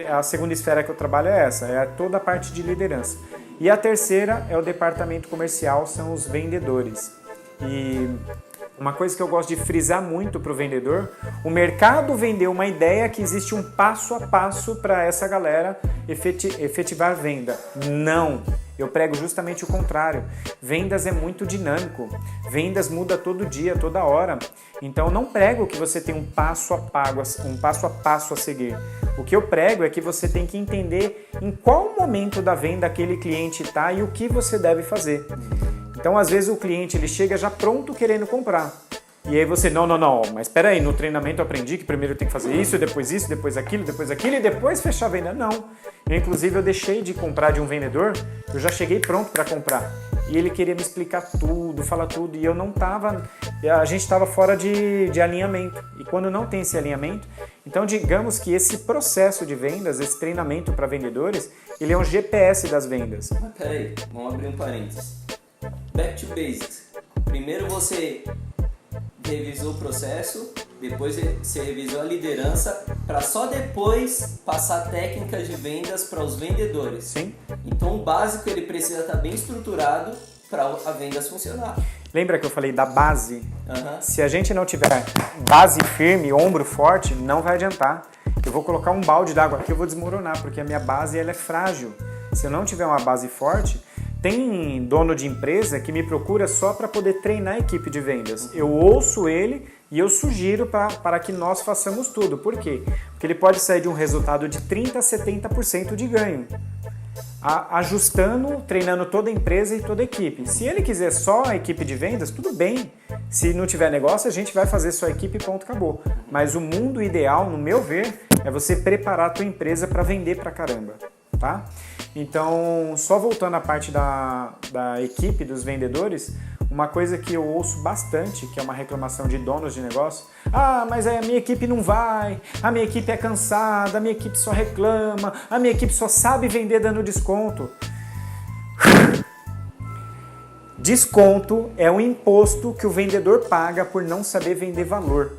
a segunda esfera que eu trabalho é essa, é toda a parte de liderança. E a terceira é o departamento comercial, são os vendedores. E uma coisa que eu gosto de frisar muito para o vendedor, o mercado vendeu uma ideia que existe um passo a passo para essa galera efetivar venda. Não! Eu prego justamente o contrário. Vendas é muito dinâmico. Vendas muda todo dia, toda hora. Então não prego que você tem um passo a passo a seguir. O que eu prego é que você tem que entender em qual momento da venda aquele cliente está e o que você deve fazer. Então às vezes o cliente ele chega já pronto querendo comprar. E aí você, não, mas espera aí, no treinamento eu aprendi que primeiro eu tenho que fazer isso, depois aquilo e depois fechar a venda. Não. Inclusive eu deixei de comprar de um vendedor, eu já cheguei pronto para comprar. E ele queria me explicar tudo, falar tudo, e eu não estava, a gente estava fora de alinhamento. E quando não tem esse alinhamento, então digamos que esse processo de vendas, esse treinamento para vendedores, ele é um GPS das vendas. Mas peraí, vamos abrir um parênteses. Back to basics. Primeiro você revisou o processo, depois você revisou a liderança, para só depois passar técnicas de vendas para os vendedores. Sim. Então o básico ele precisa estar bem estruturado para a vendas funcionar. Lembra que eu falei da base? Se a gente não tiver base firme, ombro forte, não vai adiantar. Eu vou colocar um balde d'água aqui, eu vou desmoronar, porque a minha base ela é frágil. Se eu não tiver uma base forte, tem dono de empresa que me procura só para poder treinar a equipe de vendas. Eu ouço ele e eu sugiro para que nós façamos tudo. Por quê? Porque ele pode sair de um resultado de 30% a 70% de ganho. Ajustando, treinando toda a empresa e toda a equipe. Se ele quiser só a equipe de vendas, tudo bem. Se não tiver negócio, a gente vai fazer só a equipe e ponto, acabou. Mas o mundo ideal, no meu ver, é você preparar a tua empresa para vender pra caramba. Tá? Então, só voltando à parte da equipe, dos vendedores, uma coisa que eu ouço bastante, que é uma reclamação de donos de negócio, mas a minha equipe não vai, a minha equipe é cansada, a minha equipe só reclama, a minha equipe só sabe vender dando desconto. Desconto é um imposto que o vendedor paga por não saber vender valor.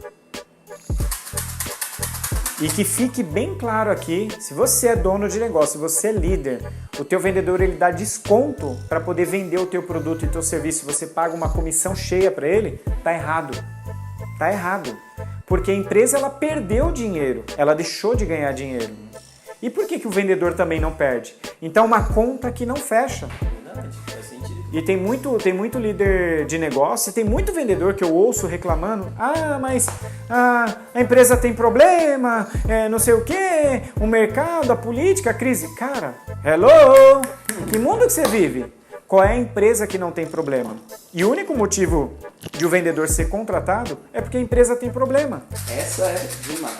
E que fique bem claro aqui, se você é dono de negócio, se você é líder, o teu vendedor ele dá desconto para poder vender o teu produto e teu serviço, você paga uma comissão cheia para ele, tá errado. Tá errado. Porque a empresa ela perdeu dinheiro, ela deixou de ganhar dinheiro. E por que o vendedor também não perde? Então uma conta que não fecha. Verdade, faz sentido. E tem muito líder de negócio, e tem muito vendedor que eu ouço reclamando, mas a empresa tem problema, não sei o que, o mercado, a política, a crise. Cara, hello! Que mundo que você vive? Qual é a empresa que não tem problema? E o único motivo de o vendedor ser contratado é porque a empresa tem problema. Essa é demais.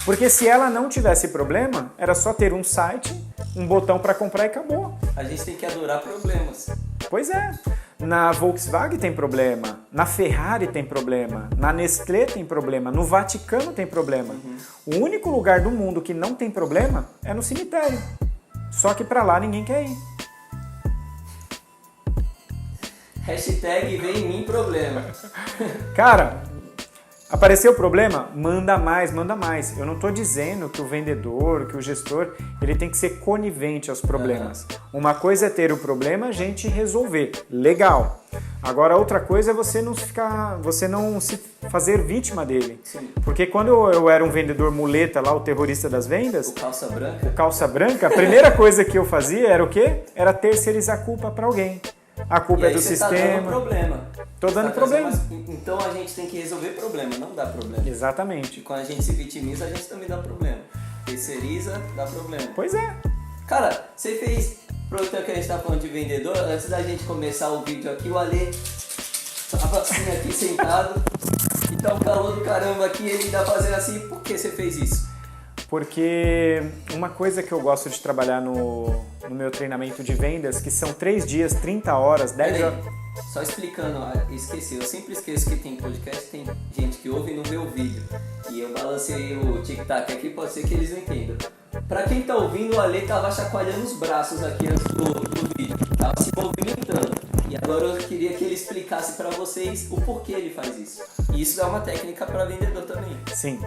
Porque se ela não tivesse problema, era só ter um site, um botão para comprar e acabou. A gente tem que adorar problemas. Pois é. Na Volkswagen tem problema, na Ferrari tem problema, na Nestlé tem problema, no Vaticano tem problema. O único lugar do mundo que não tem problema é no cemitério. Só que para lá ninguém quer ir. Hashtag vem em mim problema. Cara, apareceu o problema? Manda mais, manda mais. Eu não estou dizendo que o vendedor, que o gestor, ele tem que ser conivente aos problemas. Uma coisa é ter o problema, a gente resolver. Legal. Agora outra coisa é você não se fazer vítima dele. Sim. Porque quando eu era um vendedor muleta lá, o terrorista das vendas, O calça branca. o calça branca, a primeira coisa que eu fazia era o quê? Era terceirizar a culpa para alguém. A culpa é do sistema. Tá dando problema. Tô dando problema. Então a gente tem que resolver problema, não dá problema. E Exatamente. quando a gente se vitimiza, a gente também dá problema. Terceiriza, dá problema. Pois é. Cara, você fez, aproveitando que a gente tá falando de vendedor, antes da gente começar o vídeo aqui, o Ale tava assim aqui sentado e tá um calor do caramba aqui, ele tá fazendo assim, por que você fez isso? Porque uma coisa que eu gosto de trabalhar no meu treinamento de vendas, que são 3 dias, 30 horas, 10 horas... Só explicando, esqueci, eu sempre esqueço que tem podcast, tem gente que ouve e não vê o vídeo. E eu balancei o tic-tac aqui, pode ser que eles não entendam. Pra quem tá ouvindo, o Ale tava chacoalhando os braços aqui antes do vídeo, tava se movimentando. E agora eu queria que ele explicasse pra vocês o porquê ele faz isso. E isso é uma técnica pra vendedor também. Sim.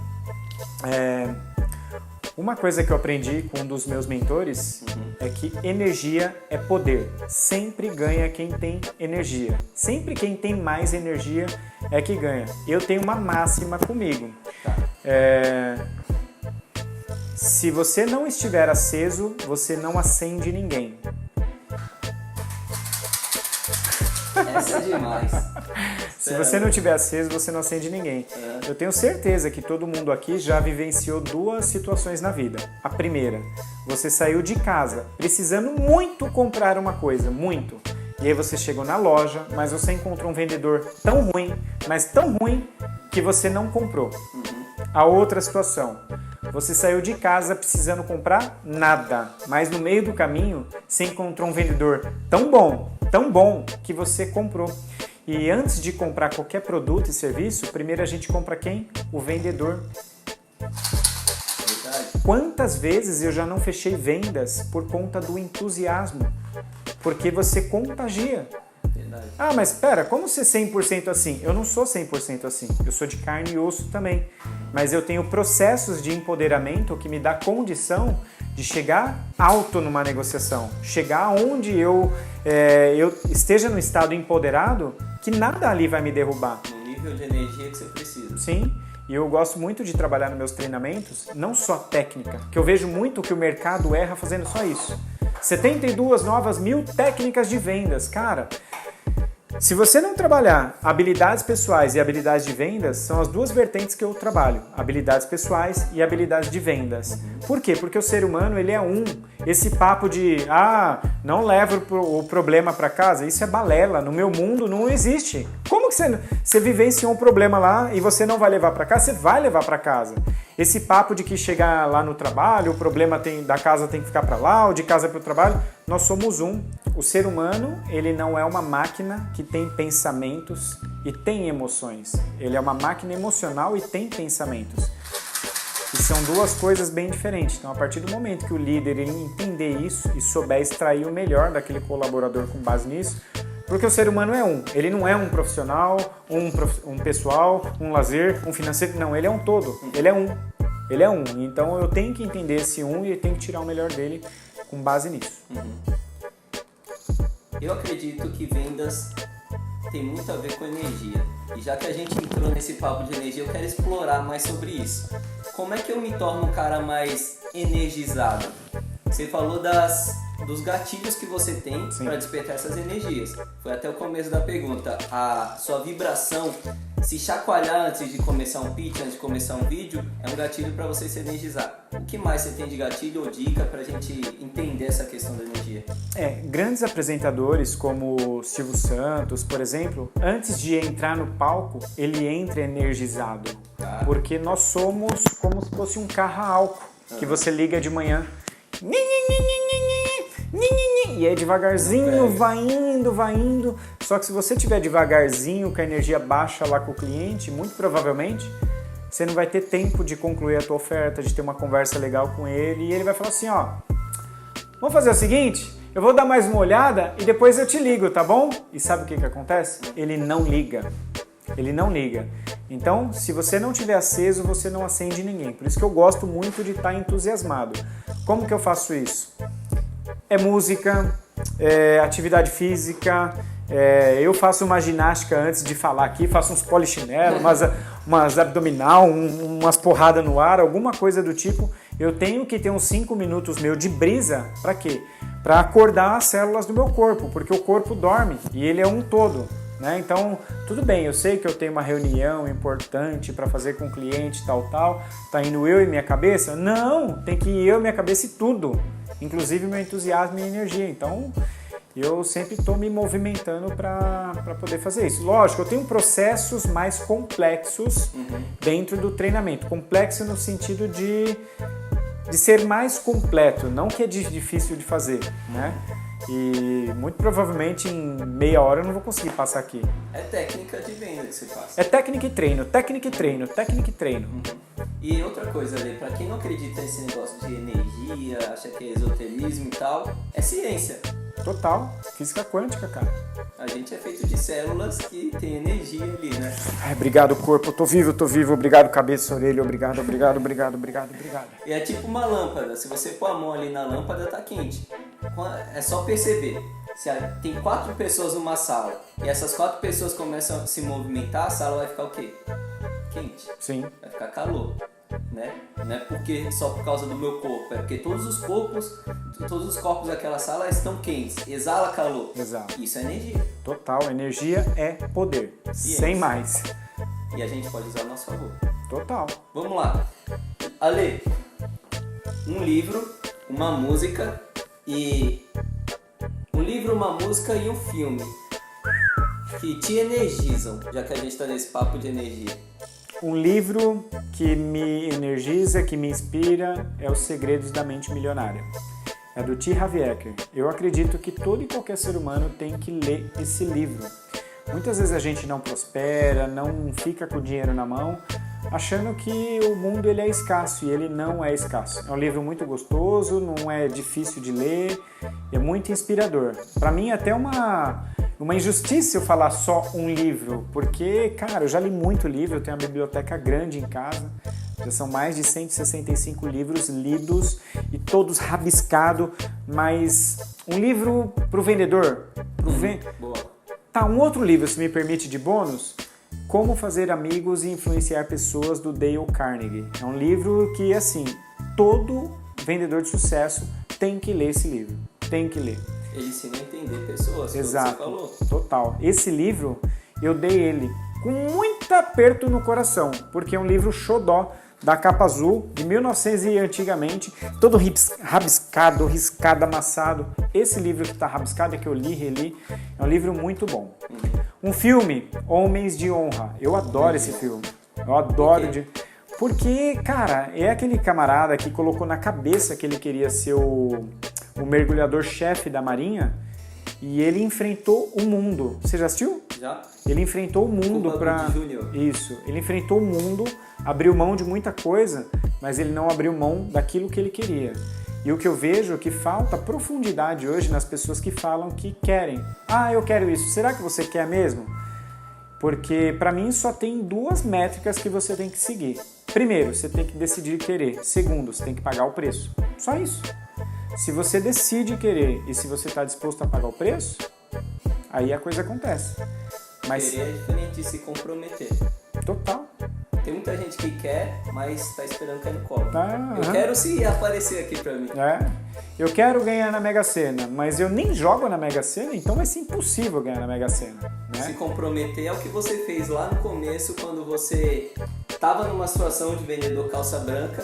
Uma coisa que eu aprendi com um dos meus mentores é que energia é poder. Sempre ganha quem tem energia. Sempre quem tem mais energia é que ganha. Eu tenho uma máxima comigo. Tá. Se você não estiver aceso, você não acende ninguém. Essa é demais. Se você não estiver aceso, você não acende ninguém. Eu tenho certeza que todo mundo aqui já vivenciou 2 situações na vida. A primeira, você saiu de casa precisando muito comprar uma coisa, muito. E aí você chegou na loja, mas você encontrou um vendedor tão ruim, mas tão ruim, que você não comprou. A outra situação, você saiu de casa precisando comprar nada, mas no meio do caminho você encontrou um vendedor tão bom, que você comprou. E antes de comprar qualquer produto e serviço, primeiro a gente compra quem? O vendedor. Verdade. Quantas vezes eu já não fechei vendas por conta do entusiasmo? Porque você contagia. Verdade. Mas espera, como ser 100% assim? Eu não sou 100% assim. Eu sou de carne e osso também. Mas eu tenho processos de empoderamento que me dá condição de chegar alto numa negociação. Chegar onde eu esteja no estado empoderado, que nada ali vai me derrubar. No nível de energia que você precisa. Sim, e eu gosto muito de trabalhar nos meus treinamentos, não só técnica, que eu vejo muito que o mercado erra fazendo só isso. 72 novas 1000 técnicas de vendas, cara. Se você não trabalhar habilidades pessoais e habilidades de vendas, são as 2 vertentes que eu trabalho, habilidades pessoais e habilidades de vendas. Por quê? Porque o ser humano, ele é um. Esse papo de, não leva o problema para casa, isso é balela, no meu mundo não existe. Como que você vivenciou um problema lá e você não vai levar para casa? Você vai levar para casa. Esse papo de que chegar lá no trabalho, o problema da casa tem que ficar para lá, ou de casa para o trabalho, nós somos um. O ser humano, ele não é uma máquina que tem pensamentos e tem emoções. Ele é uma máquina emocional e tem pensamentos. E são 2 coisas bem diferentes. Então, a partir do momento que o líder ele entender isso e souber extrair o melhor daquele colaborador com base nisso, porque o ser humano é um. Ele não é um profissional, um pessoal, um lazer, um financeiro. Não, ele é um todo. Ele é um. Ele é um. Então eu tenho que entender esse um e eu tenho que tirar o melhor dele com base nisso. Eu acredito que vendas tem muito a ver com energia. E já que a gente entrou nesse papo de energia, eu quero explorar mais sobre isso. Como é que eu me torno um cara mais energizado? Você falou dos gatilhos que você tem para despertar essas energias. Foi até o começo da pergunta. A sua vibração, se chacoalhar antes de começar um pitch, antes de começar um vídeo, é um gatilho para você se energizar. O que mais você tem de gatilho ou dica para a gente entender essa questão da energia? Grandes apresentadores como Silvio Santos, por exemplo, antes de entrar no palco, ele entra energizado. Porque nós somos como se fosse um carro a álcool, que você liga de manhã. E aí devagarzinho vai indo. Só que se você tiver devagarzinho, com a energia baixa lá com o cliente, muito provavelmente você não vai ter tempo de concluir a tua oferta, de ter uma conversa legal com ele. E ele vai falar assim, ó, vamos fazer o seguinte, eu vou dar mais uma olhada e depois eu te ligo, tá bom? E sabe o que acontece? Ele não liga. Então, se você não estiver aceso, você não acende ninguém. Por isso que eu gosto muito de estar entusiasmado. Como que eu faço isso? É música, atividade física, eu faço uma ginástica antes de falar aqui, faço uns polichinelo, umas abdominal, umas porradas no ar, alguma coisa do tipo. Eu tenho que ter uns 5 minutos meu de brisa, para quê? Para acordar as células do meu corpo, porque o corpo dorme e ele é um todo. Né? Então, tudo bem, eu sei que eu tenho uma reunião importante para fazer com o cliente, tal, tá indo eu e minha cabeça? Não, tem que ir eu, minha cabeça e tudo, inclusive meu entusiasmo e energia. Então, eu sempre estou me movimentando para poder fazer isso. Lógico, eu tenho processos mais complexos dentro do treinamento, complexo no sentido de ser mais completo, não que é difícil de fazer, né? E muito provavelmente em meia hora eu não vou conseguir passar aqui. É técnica de venda que você passa. É técnica e treino. E outra coisa, Ale, pra quem não acredita nesse negócio de energia, acha que é esoterismo e tal, é ciência. Total. Física quântica, cara. A gente é feito de células que tem energia ali, né? Obrigado, corpo. Eu tô vivo. Obrigado, cabeça, orelha. Obrigado. E é tipo uma lâmpada. Se você pôr a mão ali na lâmpada, tá quente. É só perceber. Se tem 4 pessoas numa sala e essas 4 pessoas começam a se movimentar, a sala vai ficar o quê? Quente. Sim. Vai ficar calor. Né? Não é porque só por causa do meu corpo, é porque todos os corpos daquela sala estão quentes, exala calor. Exato. Isso é energia. Total, energia é poder, sem mais. E a gente pode usar ao nosso favor. Total. Vamos lá. Ale, um livro, uma música e um filme que te energizam, já que a gente está nesse papo de energia. Um livro que me energiza, que me inspira, é Os Segredos da Mente Milionária. É do T. Harv Eker. Eu acredito que todo e qualquer ser humano tem que ler esse livro. Muitas vezes a gente não prospera, não fica com o dinheiro na mão, achando que o mundo ele é escasso, e ele não é escasso. É um livro muito gostoso, não é difícil de ler, é muito inspirador. Para mim é até uma injustiça eu falar só um livro, porque, cara, eu já li muito livro, eu tenho uma biblioteca grande em casa, já são mais de 165 livros lidos e todos rabiscados, mas um livro pro vendedor. Boa. Tá, um outro livro, se me permite, de bônus, Como Fazer Amigos e Influenciar Pessoas, do Dale Carnegie. É um livro que, assim, todo vendedor de sucesso tem que ler esse livro, tem que ler. Ele ensina a entender pessoas, exato, como você falou. Total. Esse livro, eu dei ele com muito aperto no coração, porque é um livro xodó, da capa azul, de 1900 e antigamente, todo rabiscado, riscado, amassado. Esse livro que está rabiscado, é que eu reli, é um livro muito bom. Um filme, Homens de Honra. Eu adoro esse filme. Eu adoro. Porque, cara, é aquele camarada que colocou na cabeça que ele queria ser o mergulhador-chefe da Marinha, e ele enfrentou o mundo. Você já assistiu? Já. Ele enfrentou o mundo para... Isso. Ele enfrentou o mundo, abriu mão de muita coisa, mas ele não abriu mão daquilo que ele queria. E o que eu vejo é que falta profundidade hoje nas pessoas que falam que querem. Ah, eu quero isso. Será que você quer mesmo? Porque para mim só tem 2 métricas que você tem que seguir. Primeiro, você tem que decidir querer. Segundo, você tem que pagar o preço. Só isso. Se você decide querer e se você está disposto a pagar o preço, aí a coisa acontece. Mas Querer é diferente de se comprometer. total. Tem muita gente que quer, mas tá esperando cair no colo. Eu aham. quero se aparecer aqui pra mim. Eu quero ganhar na Mega Sena, mas eu nem jogo na Mega Sena, então vai ser impossível ganhar na Mega Sena. Se Né? comprometer é o que você fez lá no começo, quando você estava numa situação de vendedor calça branca,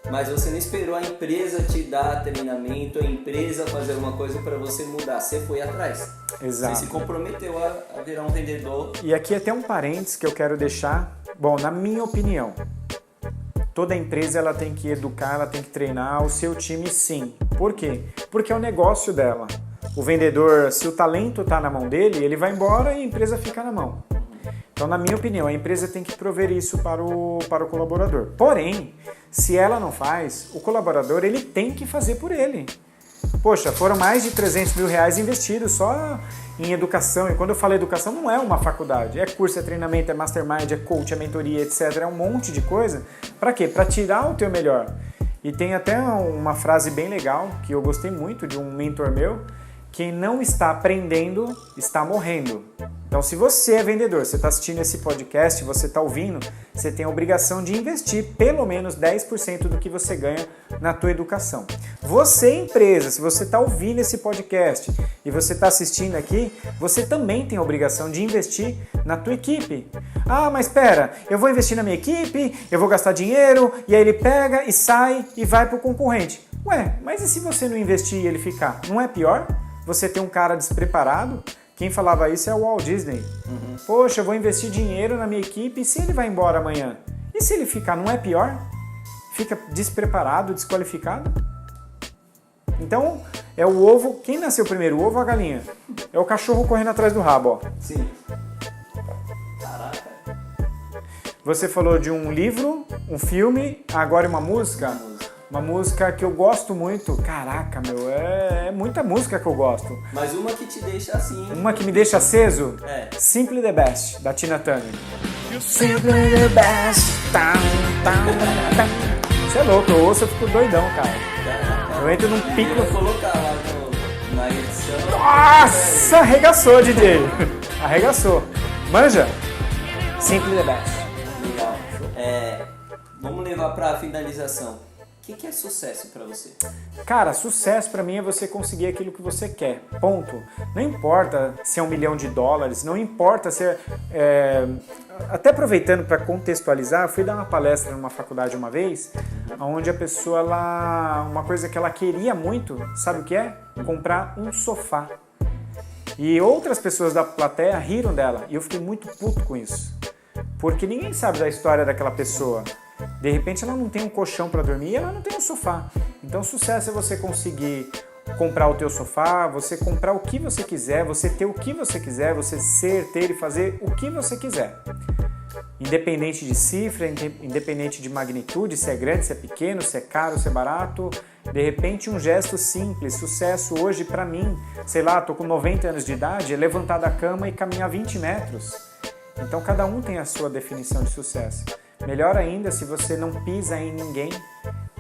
mas você não esperou a empresa te dar treinamento, a empresa fazer alguma coisa para você mudar. Você foi atrás. Exato. Você se comprometeu a virar um vendedor. E aqui até um parênteses que eu quero deixar. Bom, na minha opinião, toda empresa ela tem que educar, ela tem que treinar o seu time, sim. Por quê? Porque é o negócio dela. O vendedor, se o talento está na mão dele, ele vai embora e a empresa fica na mão. Então, na minha opinião, a empresa tem que prover isso para o colaborador. Porém, se ela não faz, o colaborador ele tem que fazer por ele. Poxa, foram mais de 300 mil reais investidos só em educação. E quando eu falo educação, não é uma faculdade. É curso, é treinamento, é mastermind, é coach, é mentoria, etc. É um monte de coisa. Para quê? Para tirar o teu melhor. E tem até uma frase bem legal, que eu gostei muito, de um mentor meu. Quem não está aprendendo, está morrendo. Então, se você é vendedor, você está assistindo esse podcast, você está ouvindo, você tem a obrigação de investir pelo menos 10% do que você ganha na tua educação. Você, empresa, se você está ouvindo esse podcast e você está assistindo aqui, você também tem a obrigação de investir na tua equipe. Ah, mas espera, eu vou investir na minha equipe, eu vou gastar dinheiro, e aí ele pega e sai e vai para o concorrente. Ué, mas e se você não investir e ele ficar? Não é pior? Você tem um cara despreparado? Quem falava isso é o Walt Disney. Poxa, eu vou investir dinheiro na minha equipe e se ele vai embora amanhã? E se ele ficar, não é pior? Fica despreparado, desqualificado? Então, é o ovo. Quem nasceu primeiro, o ovo ou a galinha? É o cachorro correndo atrás do rabo, ó. Sim. Caraca. Você falou de um livro, um filme, agora uma música? Uma música que eu gosto muito. Caraca, meu, é muita música que eu gosto. Mas uma que te deixa assim. Uma que me deixa aceso? É. Simply the Best, da Tina Turner. Simply the Best. Você é louco, eu ouço, eu fico doidão, cara. Caraca. Eu entro num pico. Eu vou colocar lá na edição. Nossa, arregaçou, DJ. Arregaçou. Manja? Simply the Best. Legal. Vamos levar para a finalização. O que é sucesso para você? Cara, sucesso pra mim é você conseguir aquilo que você quer, ponto. Não importa se é $1 milhão, não importa se até aproveitando para contextualizar, eu fui dar uma palestra numa faculdade uma vez, onde a pessoa, uma coisa que ela queria muito, sabe o que é? Comprar um sofá. E outras pessoas da plateia riram dela, e eu fiquei muito puto com isso. Porque ninguém sabe da história daquela pessoa. De repente ela não tem um colchão para dormir, ela não tem um sofá. Então sucesso é você conseguir comprar o teu sofá, você comprar o que você quiser, você ter o que você quiser, você ser, ter e fazer o que você quiser. Independente de cifra, independente de magnitude, se é grande, se é pequeno, se é caro, se é barato. De repente um gesto simples, sucesso hoje para mim, sei lá, tô com 90 anos de idade, é levantar da cama e caminhar 20 metros. Então cada um tem a sua definição de sucesso. Melhor ainda se você não pisa em ninguém,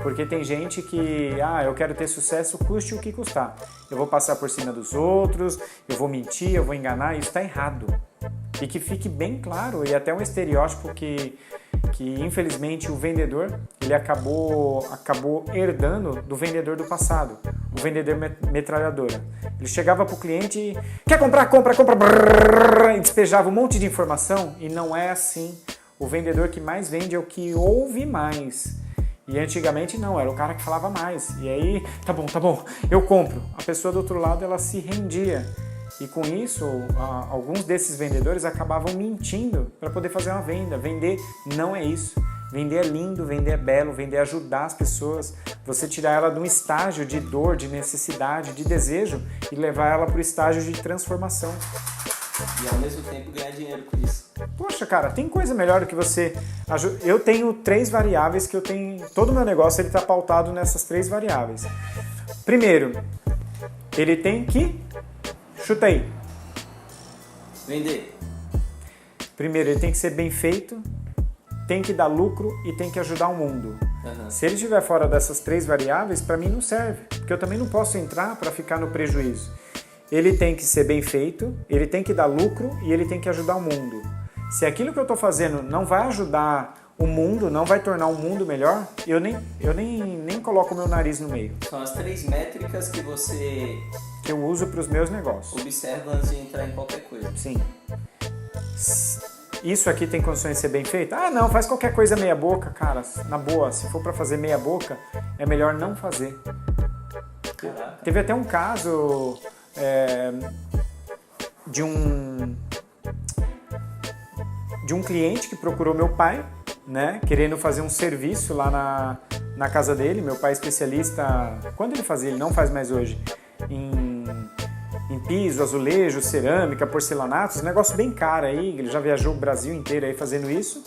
porque tem gente que, eu quero ter sucesso, custe o que custar. Eu vou passar por cima dos outros, eu vou mentir, eu vou enganar, isso está errado. E que fique bem claro, e até um estereótipo que infelizmente o vendedor, ele acabou herdando do vendedor do passado, o vendedor metralhadora. Ele chegava para o cliente e, quer comprar, compra, brrr, e despejava um monte de informação, e não é assim. O vendedor que mais vende é o que ouve mais. E antigamente não, era o cara que falava mais. E aí, tá bom, eu compro. A pessoa do outro lado, ela se rendia. E com isso, alguns desses vendedores acabavam mentindo para poder fazer uma venda. Vender não é isso. Vender é lindo, vender é belo, vender é ajudar as pessoas. Você tirar ela de um estágio de dor, de necessidade, de desejo e levar ela para o estágio de transformação. E ao mesmo tempo ganhar dinheiro com isso. Poxa, cara, tem coisa melhor do que você... Eu tenho 3 variáveis que eu tenho... Todo o meu negócio está pautado nessas 3 variáveis. Primeiro, ele tem que... Chuta aí. Vender. Primeiro, ele tem que ser bem feito. tem que dar lucro e tem que ajudar o mundo. Uhum. Se ele estiver fora dessas 3 variáveis, para mim não serve, porque eu também não posso entrar para ficar no prejuízo. Ele tem que ser bem feito, ele tem que dar lucro e ele tem que ajudar o mundo. Se aquilo que eu estou fazendo não vai ajudar o mundo, não vai tornar o mundo melhor, eu nem coloco o meu nariz no meio. São as 3 métricas que você... que eu uso para os meus negócios. Observa antes de entrar em qualquer coisa. Sim. Isso aqui tem condições de ser bem feito? Ah, não, faz qualquer coisa meia boca, cara. Na boa, se for para fazer meia boca, é melhor não fazer. Caraca. Teve até um caso de um cliente que procurou meu pai, né, querendo fazer um serviço lá na casa dele. Meu pai é especialista, quando ele fazia, ele não faz mais hoje, em piso, azulejo, cerâmica, porcelanatos, negócio bem caro aí, ele já viajou o Brasil inteiro aí fazendo isso.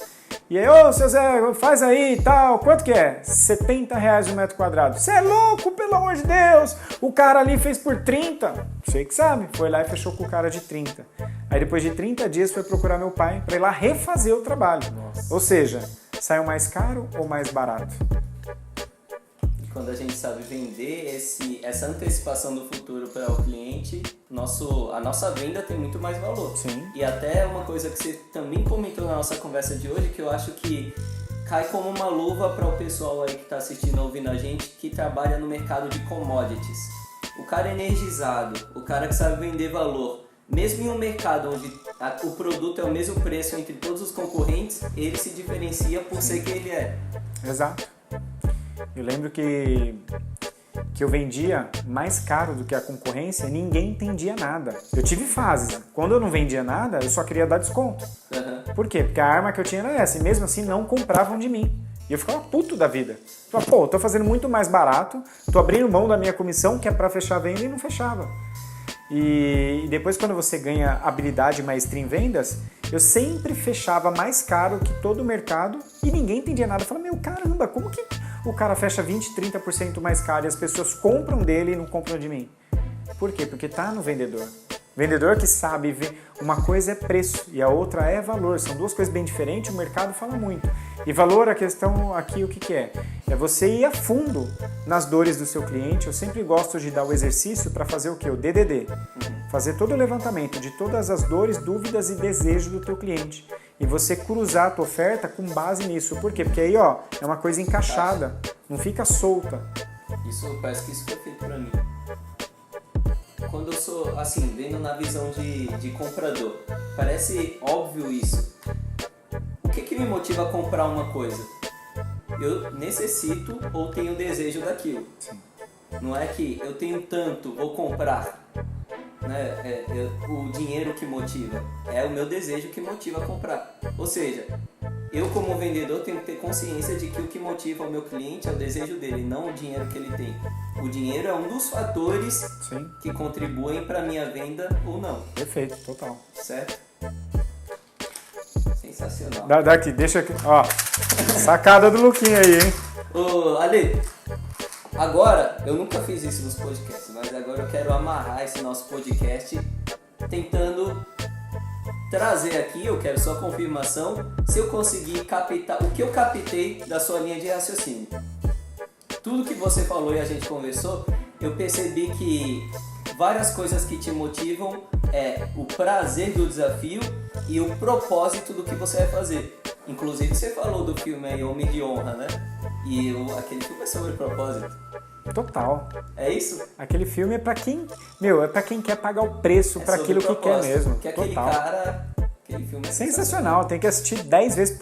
E aí, ô, seu Zé, faz aí e tal, quanto que é? R$70 o metro quadrado. Você é louco, pelo amor de Deus! O cara ali fez por 30. Você que sabe, foi lá e fechou com o cara de 30. Aí depois de 30 dias foi procurar meu pai para ir lá refazer o trabalho. Nossa. Ou seja, saiu mais caro ou mais barato? Quando a gente sabe vender essa antecipação do futuro para o cliente, a nossa venda tem muito mais valor. Sim. E até uma coisa que você também comentou na nossa conversa de hoje, que eu acho que cai como uma luva para o pessoal aí que está assistindo, ouvindo a gente, que trabalha no mercado de commodities. O cara energizado, o cara que sabe vender valor, mesmo em um mercado onde o produto é o mesmo preço entre todos os concorrentes, ele se diferencia por ser quem ele é. Exato. Eu lembro que eu vendia mais caro do que a concorrência, ninguém entendia nada. Eu tive fases. Quando eu não vendia nada, eu só queria dar desconto. Uhum. Por quê? Porque a arma que eu tinha era essa, e mesmo assim não compravam de mim. E eu ficava puto da vida. Falava, pô, eu tô fazendo muito mais barato, tô abrindo mão da minha comissão, que é pra fechar a venda, e não fechava. E depois, quando você ganha habilidade e maestria em vendas, eu sempre fechava mais caro que todo o mercado e ninguém entendia nada. Eu falava, meu, caramba, como que o cara fecha 20%, 30% mais caro e as pessoas compram dele e não compram de mim? Por quê? Porque tá no vendedor. Vendedor que sabe ver, uma coisa é preço e a outra é valor. São duas coisas bem diferentes, o mercado fala muito. E valor, a questão aqui, o que é? É você ir a fundo nas dores do seu cliente. Eu sempre gosto de dar o exercício para fazer o quê? O DDD. Fazer todo o levantamento de todas as dores, dúvidas e desejos do teu cliente. E você cruzar a tua oferta com base nisso. Por quê? Porque aí, ó, é uma coisa encaixada, não fica solta. Isso, parece que isso foi feito para mim. Quando eu sou, assim, vendo na visão de comprador, parece óbvio isso. O que me motiva a comprar uma coisa? Eu necessito ou tenho desejo daquilo. Sim. Não é que eu tenho tanto, vou comprar. Né? O dinheiro que motiva. É o meu desejo que motiva a comprar. Ou seja, eu como vendedor tenho que ter consciência de que o que motiva o meu cliente é o desejo dele, não o dinheiro que ele tem. O dinheiro é um dos fatores Sim. que contribuem para a minha venda ou não. Perfeito, total. Certo? Sensacional. Dá aqui, deixa aqui. Ó, sacada do Luquinha aí, hein? Ô, Ale, agora, eu nunca fiz isso nos podcasts, mas agora eu quero amarrar esse nosso podcast tentando trazer aqui, eu quero só confirmação, se eu conseguir captar o que eu captei da sua linha de raciocínio. Tudo que você falou e a gente conversou, eu percebi que várias coisas que te motivam é o prazer do desafio e o propósito do que você vai fazer. Inclusive você falou do filme aí, Homem de Honra, né? E aquele filme é sobre propósito. Total. É isso? Aquele filme é pra quem, é pra quem quer pagar o preço pra aquilo que quer mesmo. Que aquele Total. cara, aquele filme é Sensacional, tem que assistir 10 vezes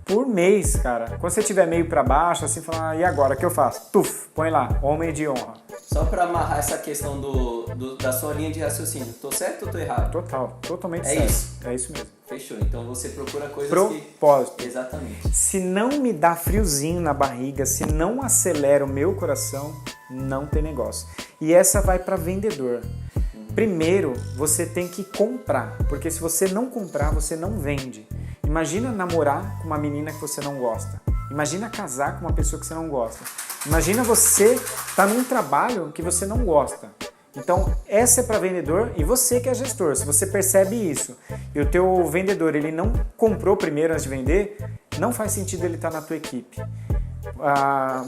por mês, cara. Quando você estiver meio pra baixo, assim, falar, e agora, o que eu faço? Tuf, põe lá, Homem de Honra. Só pra amarrar essa questão da sua linha de raciocínio. Tô certo ou tô errado? Total, totalmente É certo. isso. É isso mesmo. Fechou. Então você procura coisas Propósito. que... Exatamente. Se não me dá friozinho na barriga, se não acelera o meu coração, não tem negócio. E essa vai para vendedor. Primeiro, você tem que comprar, porque se você não comprar, você não vende. Imagina namorar com uma menina que você não gosta. Imagina casar com uma pessoa que você não gosta. Imagina você estar num trabalho que você não gosta. Então, essa é para vendedor e você que é gestor. Se você percebe isso e o teu vendedor ele não comprou primeiro antes de vender, não faz sentido ele estar na tua equipe.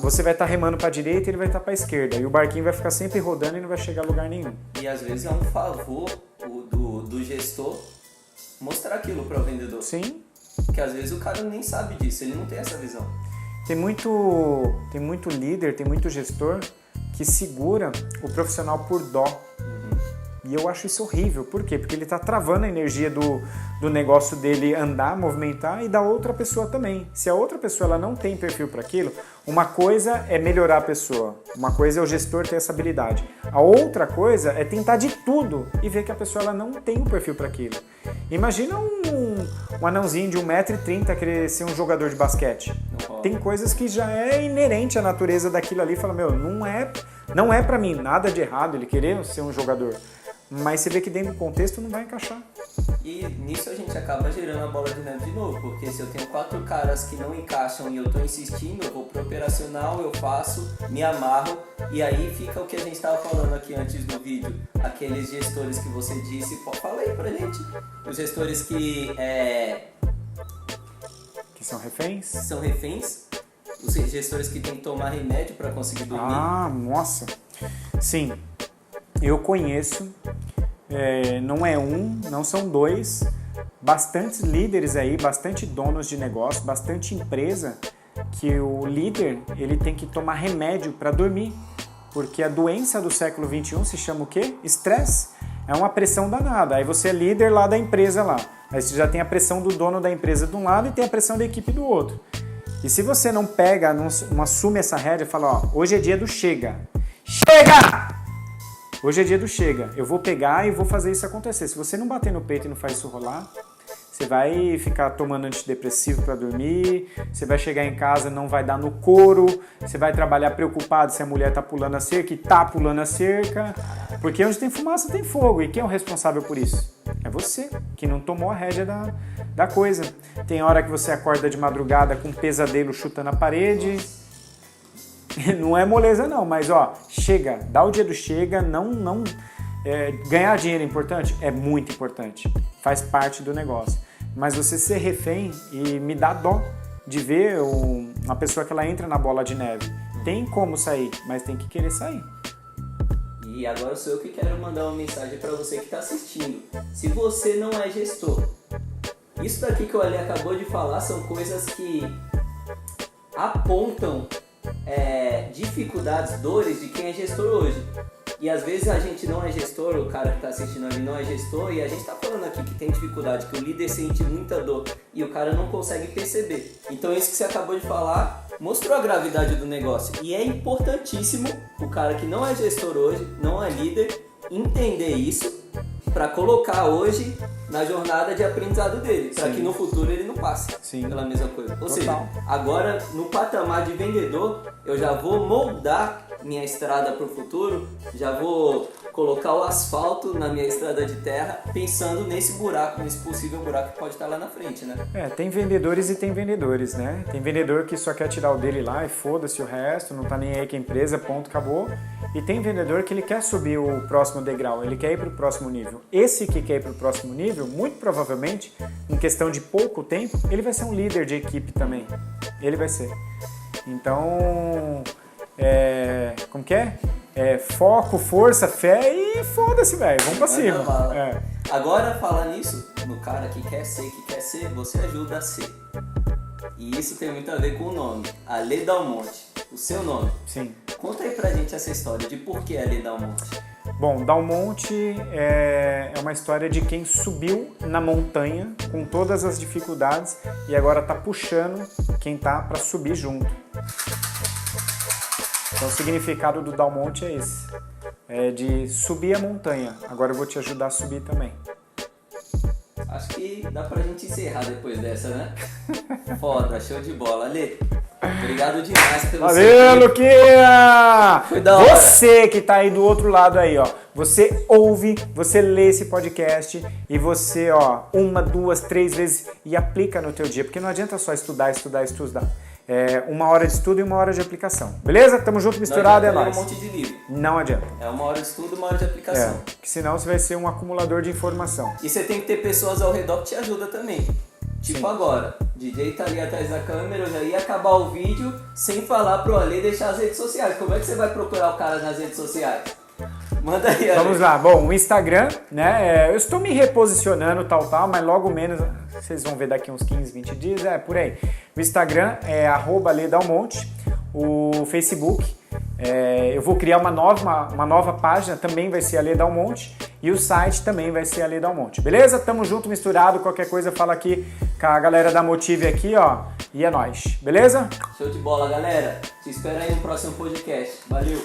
Você vai estar remando para a direita e ele vai estar para a esquerda. E o barquinho vai ficar sempre rodando e não vai chegar a lugar nenhum. E às vezes é um favor do gestor mostrar aquilo para o vendedor. Sim. Porque às vezes o cara nem sabe disso, ele não tem essa visão. Tem muito líder, tem muito gestor que segura o profissional por dó. E eu acho isso horrível. Por quê? Porque ele está travando a energia do negócio dele andar, movimentar e da outra pessoa também. Se a outra pessoa ela não tem perfil para aquilo, uma coisa é melhorar a pessoa, uma coisa é o gestor ter essa habilidade. A outra coisa é tentar de tudo e ver que a pessoa ela não tem o perfil para aquilo. Imagina um anãozinho de 1,30m querer ser um jogador de basquete. Tem coisas que já é inerente à natureza daquilo ali. Fala, meu, não é para mim nada de errado ele querer ser um jogador. Mas você vê que dentro do contexto não vai encaixar. E nisso a gente acaba gerando a bola de neve de novo, porque se eu tenho 4 caras que não encaixam e eu tô insistindo, eu vou pro operacional, eu faço, me amarro, e aí fica o que a gente estava falando aqui antes do vídeo, aqueles gestores que você disse, fala aí pra gente, os gestores que são reféns? São reféns, os gestores que tem que tomar remédio para conseguir dormir. Ah, nossa! Sim. Eu conheço, não é um, não são dois, bastantes líderes aí, bastante donos de negócio, bastante empresa, que o líder ele tem que tomar remédio para dormir, porque a doença do século XXI se chama o quê? Estresse. É uma pressão danada. Aí você é líder lá da empresa lá, aí você já tem a pressão do dono da empresa de um lado e tem a pressão da equipe do outro. E se você não pega, não assume essa rédea e fala, ó, hoje é dia do chega. Chega! Hoje é dia do chega, eu vou pegar e vou fazer isso acontecer. Se você não bater no peito e não faz isso rolar, você vai ficar tomando antidepressivo para dormir, você vai chegar em casa, não vai dar no couro, você vai trabalhar preocupado se a mulher tá pulando a cerca e tá pulando a cerca, porque onde tem fumaça tem fogo, e quem é o responsável por isso? É você, que não tomou a rédea da coisa. Tem hora que você acorda de madrugada com um pesadelo chutando a parede. Não é moleza não, mas ó, chega, dá o dia do chega, ganhar dinheiro é importante? É muito importante, faz parte do negócio. Mas você ser refém, e me dá dó de ver uma pessoa que ela entra na bola de neve. Tem como sair, mas tem que querer sair. E agora sou eu que quero mandar uma mensagem para você que está assistindo. Se você não é gestor, isso daqui que o Ali acabou de falar são coisas que apontam dificuldades, dores de quem é gestor hoje. E às vezes a gente não é gestor, o cara que está assistindo ali não é gestor, e a gente está falando aqui que tem dificuldade, que o líder sente muita dor e o cara não consegue perceber. Então isso que você acabou de falar mostrou a gravidade do negócio. E é importantíssimo o cara que não é gestor hoje, não é líder, entender isso para colocar hoje na jornada de aprendizado dele, para que no futuro ele não passe pela mesma coisa. Ou seja, agora no patamar de vendedor, eu já vou moldar minha estrada para o futuro, já vou colocar o asfalto na minha estrada de terra, pensando nesse buraco, nesse possível buraco que pode estar lá na frente, né? Tem vendedores e tem vendedores, né? Tem vendedor que só quer tirar o dele lá e foda-se o resto, não tá nem aí com a empresa, ponto, acabou. E tem vendedor que ele quer subir o próximo degrau, ele quer ir para o próximo nível. Esse que quer ir para o próximo nível, muito provavelmente, em questão de pouco tempo, ele vai ser um líder de equipe também. Ele vai ser. Então, como que é? Foco, força, fé e foda-se, velho. Vamos pra cima. Agora, falar nisso, no cara que quer ser, você ajuda a ser. E isso tem muito a ver com o nome. Ale Dalmonte, o seu nome. Sim. Conta aí pra gente essa história de por que Ale Dalmonte. Bom, Dalmonte é uma história de quem subiu na montanha com todas as dificuldades e agora tá puxando quem tá pra subir junto. Então o significado do Dalmonte é esse, é de subir a montanha. Agora eu vou te ajudar a subir também. Acho que dá pra gente encerrar depois dessa, né? Foda, show de bola. Ale, obrigado demais pelo Valeu, Luquinha! Foi da hora. Você que tá aí do outro lado aí, ó. Você ouve, você lê esse podcast e você, ó, 1, 2, 3 vezes e aplica no teu dia. Porque não adianta só estudar. 1 hora de estudo e 1 hora de aplicação. Beleza? Tamo junto, misturado, é nóis. Um monte de livro. Não adianta. É 1 hora de estudo e 1 hora de aplicação. Porque senão você vai ser um acumulador de informação. E você tem que ter pessoas ao redor que te ajudam também. Tipo agora. DJ tá ali atrás da câmera, eu já ia acabar o vídeo sem falar pro Ale deixar as redes sociais. Como é que você vai procurar o cara nas redes sociais? Manda aí, Ale. Vamos lá. Bom, o Instagram, né? Eu estou me reposicionando tal, mas logo menos, vocês vão ver daqui uns 15, 20 dias, por aí. O Instagram é @ledalmonte. O Facebook, eu vou criar uma nova página, também vai ser a Lê Dalmonte, e o site também vai ser a Lê Dalmonte, beleza? Tamo junto, misturado, qualquer coisa fala aqui com a galera da Motive aqui, ó, e é nóis, beleza? Show de bola, galera. Te espero aí no próximo podcast. Valeu!